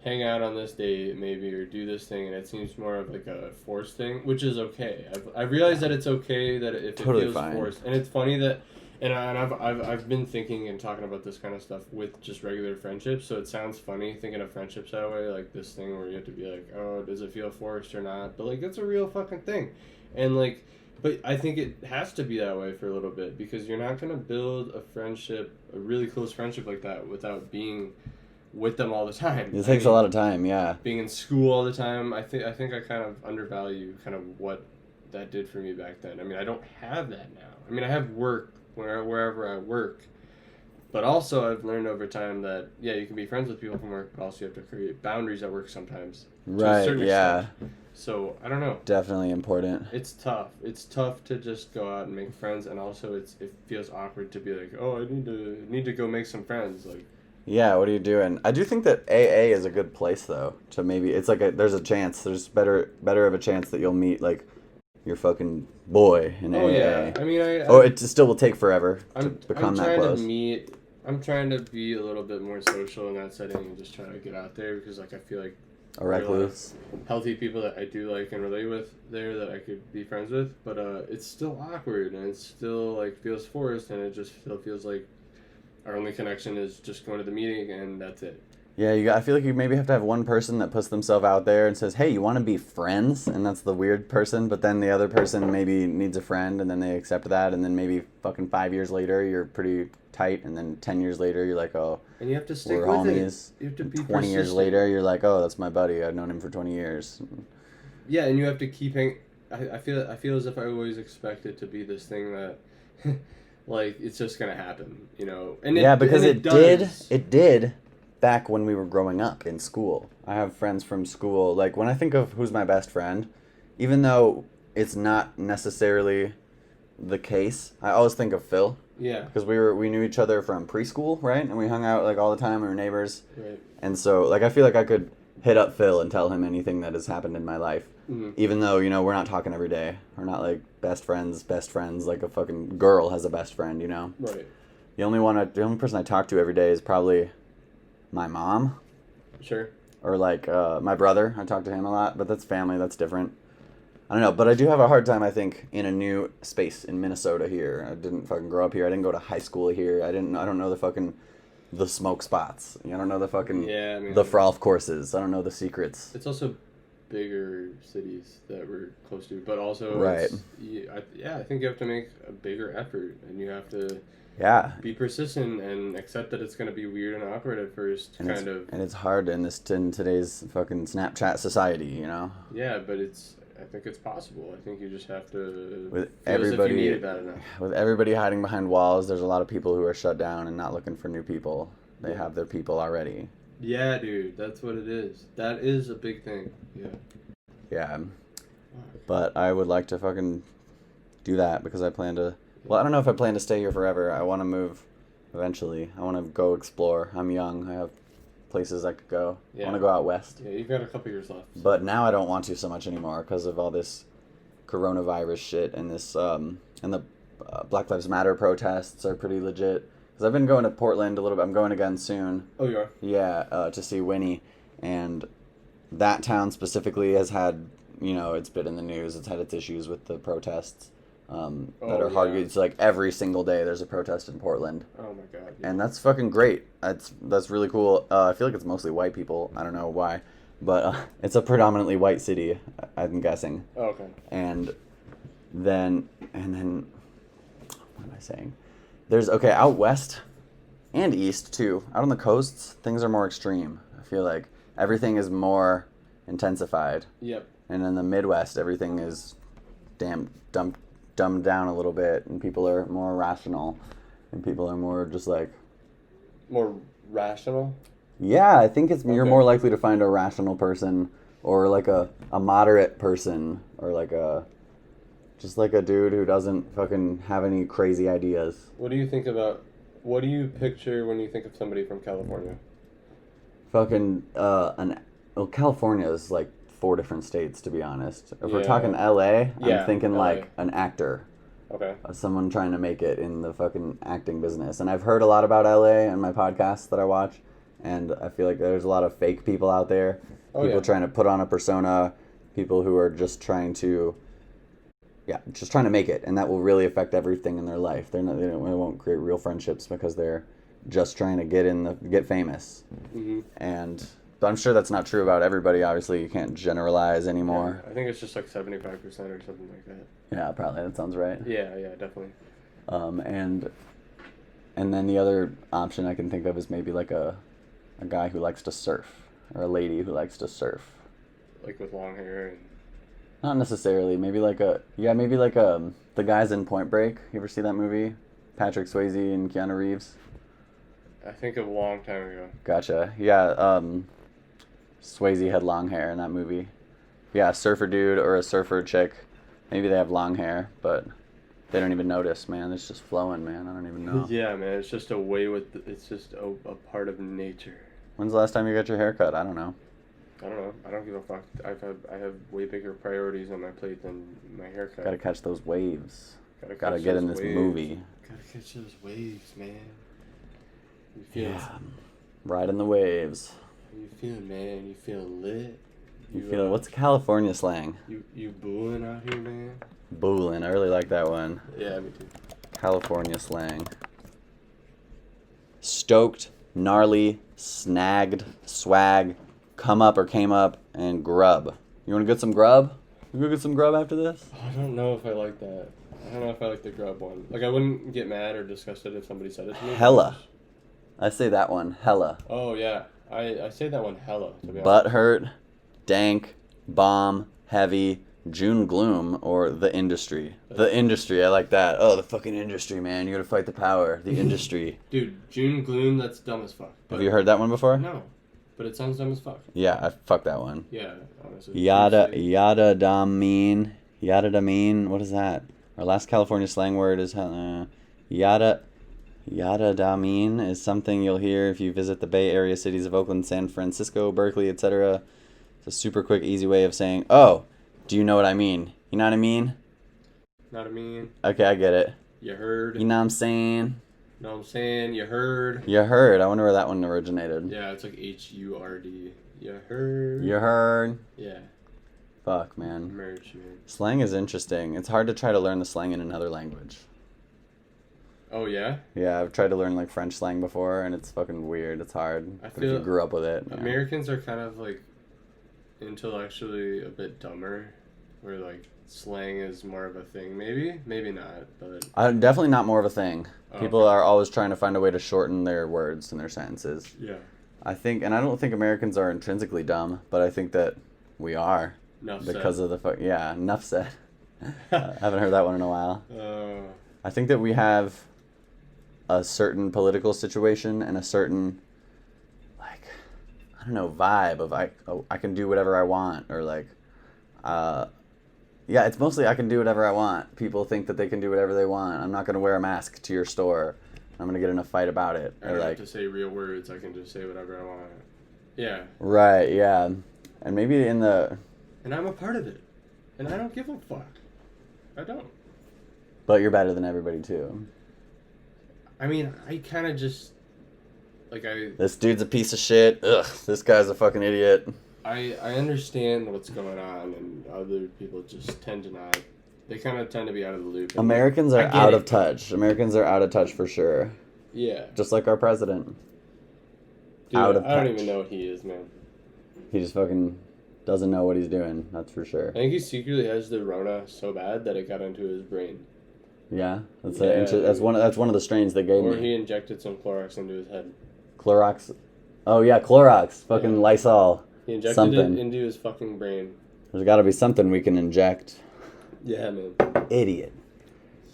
hang out on this date maybe or do this thing, and it seems more of like a forced thing, which is okay. I've realized that it's okay that if totally it feels forced, and it's funny that. And I've been thinking and talking about this kind of stuff with just regular friendships, so it sounds funny thinking of friendships that way, like this thing where you have to be like, oh, does it feel forced or not? But, like, it's a real fucking thing. And, like, but I think it has to be that way for a little bit, because you're not going to build a friendship, a really close friendship like that without being with them all the time. It takes a lot of time, yeah. Being in school all the time, I think I kind of undervalue kind of what that did for me back then. I mean, I don't have that now. I mean, I have work wherever I work, but also I've learned over time that you can be friends with people from work, but also you have to create boundaries at work sometimes. Right. Yeah. Extent. So I don't know. Definitely important. It's tough. It's tough to just go out and make friends, and also it feels awkward to be like, oh, I need to go make some friends. Like, Yeah, what are you doing? I do think that AA is a good place though. To maybe it's like there's a chance, there's better of a chance that you'll meet like your fucking boy in Oh yeah, AA. I mean, Oh, it still will take forever to I'm become that trying to close. meet. I'm trying to be a little bit more social in that setting and just try to get out there because like I feel like A there are a lot of recluse. healthy people that I do like and relate with there that I could be friends with, but it's still awkward and it still like feels forced and it just still feels like our only connection is just going to the meeting and that's it. Yeah, I feel like you maybe have to have one person that puts themselves out there and says, "Hey, you want to be friends?" And that's the weird person. But then the other person maybe needs a friend, and then they accept that, and then maybe fucking 5 years later, you're pretty tight, and then 10 years later, you're like, "Oh, And you have to stick we're with homies." it. You have to be 20 years persistent. later, you're like, "Oh, that's my buddy. I've known him for 20 years." Yeah, and you have to keep hang. I feel as if I always expect it to be this thing that, like, it's just gonna happen, you know. And Yeah, because it does. it did back when we were growing up in school. I have friends from school. Like when I think of who's my best friend, even though it's not necessarily the case, I always think of Phil Yeah. because we knew each other from preschool, right? And we hung out like all the time. We were neighbors, Right. and so like I feel like I could hit up Phil and tell him anything that has happened in my life. Mm-hmm. Even though, we're not talking every day. We're not like best friends, like a fucking girl has a best friend, Right. The only person I talk to every day is probably my mom Sure. or like my brother. I talk to him a lot, but that's family. That's different. I don't know, but I do have a hard time. I think in a new space in Minnesota here. I didn't fucking grow up here. I didn't go to high school here. I don't know the smoke spots. I don't know the fucking Yeah, I mean, the frolf courses. I don't know the secrets. it's also bigger cities that we're close to, but also Right. I think you have to make a bigger effort, and you have to Yeah. be persistent and accept that it's going to be weird and awkward at first, And kind of. and it's hard in today's fucking Snapchat society. Yeah, but I think it's possible. I think you just have to With feel as if everybody you need it bad enough. with everybody hiding behind walls, there's a lot of people who are shut down and not looking for new people. They have their people already. Yeah, dude, that's what it is. That is a big thing. Yeah. Yeah. But I would like to fucking do that because I plan to. Well, I don't know if I plan to stay here forever. I want to move eventually. I want to go explore. I'm young. I have places I could go. I want to go out west. Yeah, you've got a couple years left. But now I don't want to so much anymore because of all this coronavirus shit and this and the Black Lives Matter protests are pretty legit. Because I've been going to Portland a little bit. I'm going again soon. Oh, you are? Yeah, to see Winnie, and that town specifically has had, it's been in the news. It's had its issues with the protests that are hard. Yeah. It's like every single day there's a protest in Portland, Oh my god. Yeah. and that's fucking great. That's really cool. I feel like it's mostly white people. I don't know why, but it's a predominantly white city. I'm guessing. Oh, okay. And then what am I saying? There's out west and east too. Out on the coasts, things are more extreme. I feel like everything is more intensified. Yep. And in the Midwest, everything is dumbed down a little bit, and people are more rational, and people are more just like. More rational? Yeah, I think you're Okay. more likely to find a rational person, or like a moderate person, or like just like a dude who doesn't fucking have any crazy ideas. What do you picture when you think of somebody from California? Fucking California is like 4 different states, to be honest. If we're Yeah. talking LA, Yeah, I'm thinking LA. like an actor, Okay. someone trying to make it in the fucking acting business. And I've heard a lot about LA in my podcasts that I watch, and I feel like there's a lot of fake people out there. Oh, People yeah. trying to put on a persona, people who are just trying to make it, and that will really affect everything in their life. They won't create real friendships because they're just trying to get famous. Mm-hmm. But I'm sure that's not true about everybody. Obviously, you can't generalize anymore. I think it's just like 75% or something like that. Yeah, probably that sounds right. Yeah, definitely. And then the other option I can think of is maybe like a guy who likes to surf, or a lady who likes to surf. Like with long hair and. Not necessarily. Maybe like the guys in Point Break. You ever see that movie? Patrick Swayze and Keanu Reeves. I think of a long time ago. Gotcha. Yeah. Swayze had long hair in that movie. Yeah, a surfer dude or a surfer chick. Maybe they have long hair, but They don't even notice, man. It's just flowing, man. I don't even know. Yeah, man. It's just a way with. It's just a part of nature. When's the last time you got your hair cut? I don't know. I don't know. I don't give a fuck. I have way bigger priorities on my plate than my haircut. Gotta catch those waves. Gotta Gotta get in this waves. movie. Gotta catch those waves, man. You feeling? Yeah. Riding the waves. How you feeling, man? You feeling lit? You feeling? What's California slang? You booing out here, man? Boolin'. I really like that one. Yeah, me too. California slang. Stoked, gnarly, snagged, swag, come up or came up, and grub. You want to get some grub? You gonna get some grub after this? I don't know if I like that. I don't know if I like the grub one. Like, I wouldn't get mad or disgusted if somebody said it to me. Hella. I say that one. Hella. Oh, yeah. I say that one hella, to be honest. Butt hurt, dank, bomb, heavy, June gloom, or the industry. The industry. I like that. Oh, the fucking industry, man. You gotta fight the power. The industry. Dude, June gloom, that's dumb as fuck. Have you heard that one before? No. But it sounds dumb as fuck. Yeah, I fuck that one. Yeah, honestly. Yada da mean. Yada da mean. What is that? Our last California slang word is yada da mean is something you'll hear if you visit the Bay Area cities of Oakland, San Francisco, Berkeley, etc. It's a super quick, easy way of saying, oh, do you know what I mean? You know what I mean? Know what I mean? Okay, I get it. You heard? You know what I'm saying? Know what I'm saying? You heard? You heard. I wonder where that one originated. Yeah, it's like HURD. You heard? You heard? Yeah. Fuck, man. Merge, man. Slang is interesting. It's hard to try to learn the slang in another language. Oh, yeah? Yeah, I've tried to learn like French slang before, and it's fucking weird. It's hard. I But if feel you grew up with it. Yeah. Americans are kind of like intellectually a bit dumber, where like slang is more of a thing. Maybe not, but Definitely not more of a thing. Oh, People are always trying to find a way to shorten their words and their sentences. yeah. I think, and I don't think Americans are intrinsically dumb, but I think that we are Enough because said. of the yeah. Enough said. I haven't heard that one in a while. I think that we have a certain political situation and a certain, like, I don't know, vibe of I can do whatever I want, or like, yeah, it's mostly I can do whatever I want. People think that they can do whatever they want. I'm not going to wear a mask to your store. I'm going to get in a fight about it. I don't have to say real words. I can just say whatever I want. Yeah. Right, yeah. And maybe in the... And I'm a part of it. And I don't give a fuck. I don't. But you're better than everybody, too. I mean, I kind of just... Like, This dude's a piece of shit. Ugh, this guy's a fucking idiot. I understand what's going on, and other people just tend to not. They kind of tend to be out of the loop. Americans are out of touch. Americans are out of touch for sure. Yeah. Just like our president. Dude, Out of I don't touch. even know what he is, man. He just fucking doesn't know what he's doing. That's for sure. I think he secretly has the Rona so bad that it got into his brain. Yeah, that's Yeah. that's one of the strains they gave Or me. he injected some Clorox into his head. Clorox. Oh yeah, Clorox. Fucking Yeah. Lysol. He injected Something. it into his fucking brain. There's got to be something we can inject. Yeah, man. Idiot.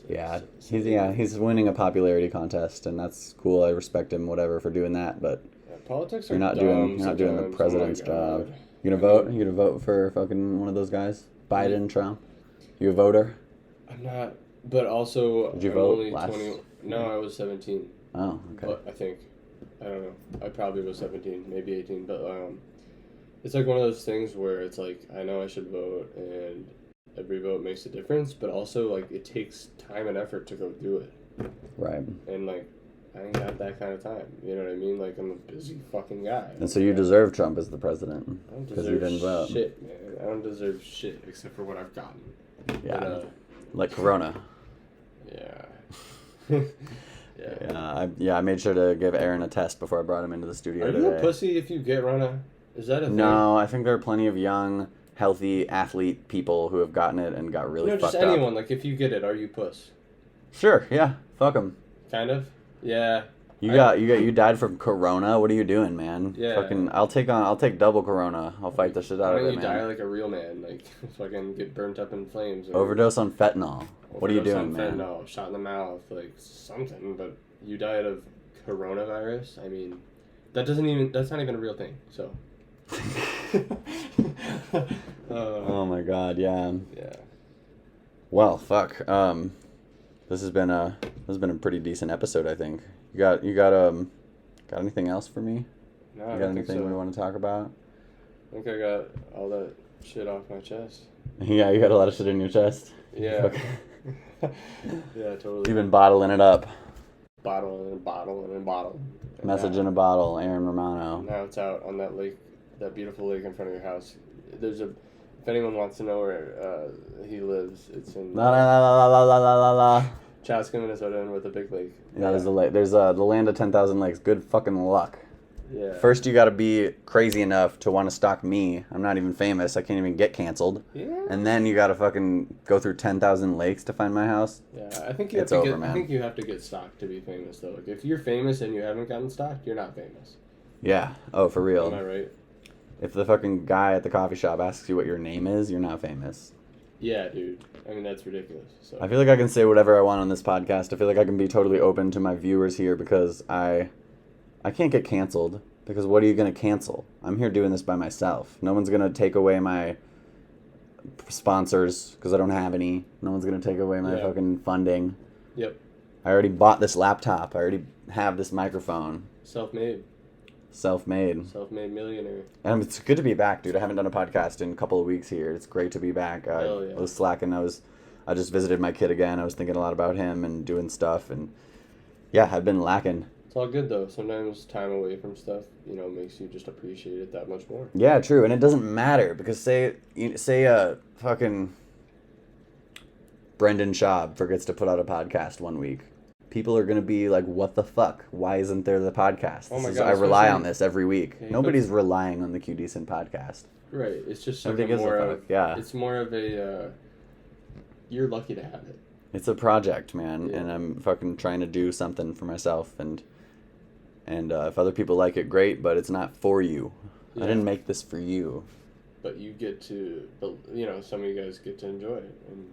Yeah, he's winning a popularity contest, and that's cool. I respect him, whatever, for doing that. But Yeah, politics are you're not dumb doing the sometimes. president's Oh my God. job. You gonna vote? You gonna vote for fucking one of those guys? Biden, Trump? You a voter? I'm not, but also Did you I'm vote only last 20. No, I was 17. Oh, okay. But I think, I don't know. I probably was 17, maybe 18. But it's like one of those things where it's like I know I should vote, and every vote makes a difference. But also like it takes time and effort to go do it. Right. And like I ain't got that kind of time. You know what I mean? Like I'm a busy fucking guy. And so you deserve Trump as the president I don't because you didn't deserve vote. shit, man. I don't deserve shit except for what I've gotten. Yeah. But, Like Corona. yeah. I made sure to give Aaron a test before I brought him into the studio Are today. you a pussy if you get Rona? Is that a thing? No, I think there are plenty of young, healthy athlete people who have gotten it and got really No, fucked just anyone. up. Like if you get it, are you puss? Sure, yeah, fuck them. Kind of. Yeah. You died from Corona. What are you doing, man? Yeah. Fucking, I'll take double Corona. I'll fight the shit out Why of don't it, you die man. like a real man? Like fucking get burnt up in flames. Or Overdose on fentanyl. What are you overdose doing, on man? fentanyl, shot in the mouth, like something. But you died of coronavirus. I mean, that's not even a real thing. So. Oh my god, yeah. Yeah. Well, fuck. This has been a pretty decent episode, I think. You got anything else for me? No, you I got don't anything think so. we want to talk about? I think I got all that shit off my chest. Yeah, you got a lot of shit in your chest. Yeah. Yeah, totally. You've been bottling it up. Bottle and bottle and bottle. Message in a bottle, Aaron Romano. Now it's out on that lake, that beautiful lake in front of your house. If anyone wants to know where he lives, it's in La la la la la la la la. Chaska, Minnesota, and with a big lake. Yeah, there's the lake. There's the land of 10,000 lakes. Good fucking luck. Yeah. First, you got to be crazy enough to want to stalk me. I'm not even famous. I can't even get canceled. Yeah. And then you got to fucking go through 10,000 lakes to find my house. Yeah, I think you have to get. I think you have to get stalked to be famous, though. Like, if you're famous and you haven't gotten stalked, you're not famous. Yeah. Oh, for real. Am I right? If the fucking guy at the coffee shop asks you what your name is, you're not famous. Yeah, dude. I mean, that's ridiculous. So. I feel like I can say whatever I want on this podcast. I feel like I can be totally open to my viewers here because I can't get canceled. Because what are you going to cancel? I'm here doing this by myself. No one's going to take away my sponsors because I don't have any. No one's going to take away my fucking funding. Yep. I already bought this laptop. I already have this microphone. Self-made. Self-made. Self-made millionaire. And it's good to be back, dude. I haven't done a podcast in a couple of weeks here. It's great to be back. I was slacking. I just visited my kid again. I was thinking a lot about him and doing stuff. And yeah, I've been lacking. It's all good, though. Sometimes time away from stuff, makes you just appreciate it that much more. Yeah, true. And it doesn't matter because say fucking Brendan Schaub forgets to put out a podcast one week. People are going to be like, what the fuck? Why isn't there the podcast? Oh my God, I rely on this every week. Yeah, Nobody's relying on the QDecent podcast. Right. It's just Nobody something gives a more fuck. of... Yeah. It's more of a... you're lucky to have it. It's a project, man. Yeah. And I'm fucking trying to do something for myself. And if other people like it, great. But it's not for you. Yeah. I didn't make this for you. But you get to... some of you guys get to enjoy it. And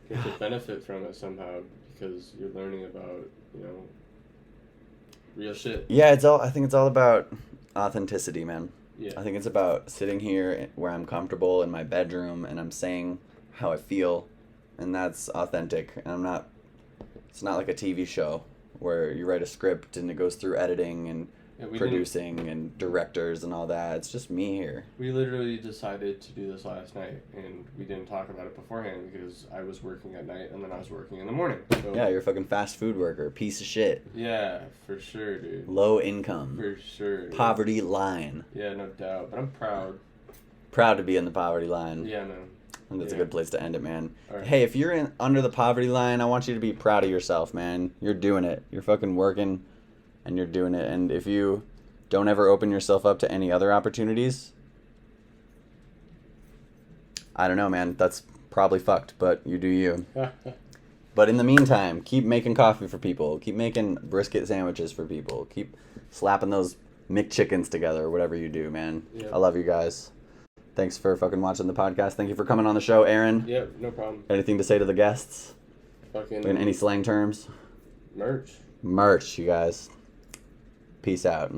get to benefit from it somehow. Because you're learning about, real shit. Yeah, I think it's all about authenticity, man. Yeah. I think it's about sitting here where I'm comfortable in my bedroom and I'm saying how I feel, and that's authentic. And it's not like a TV show where you write a script and it goes through editing and producing and directors and all that. It's just me here. We literally decided to do this last night, and we didn't talk about it beforehand because I was working at night and then I was working in the morning. So, yeah, you're a fucking fast food worker. Piece of shit. Yeah, for sure, dude. Low income. For sure. Dude. Poverty line. Yeah, no doubt. But I'm proud. Proud to be in the poverty line. Yeah, man. I think that's a good place to end it, man. Right. Hey, if you're under the poverty line, I want you to be proud of yourself, man. You're doing it. You're fucking working, and you're doing it. And if you don't ever open yourself up to any other opportunities, I don't know, man. That's probably fucked, but you do you. But in the meantime, keep making coffee for people. Keep making brisket sandwiches for people. Keep slapping those McChickens together, or whatever you do, man. Yep. I love you guys. Thanks for fucking watching the podcast. Thank you for coming on the show, Aaron. Yep, no problem. Anything to say to the guests? Fucking... Any slang terms? Merch. Merch, you guys. Peace out.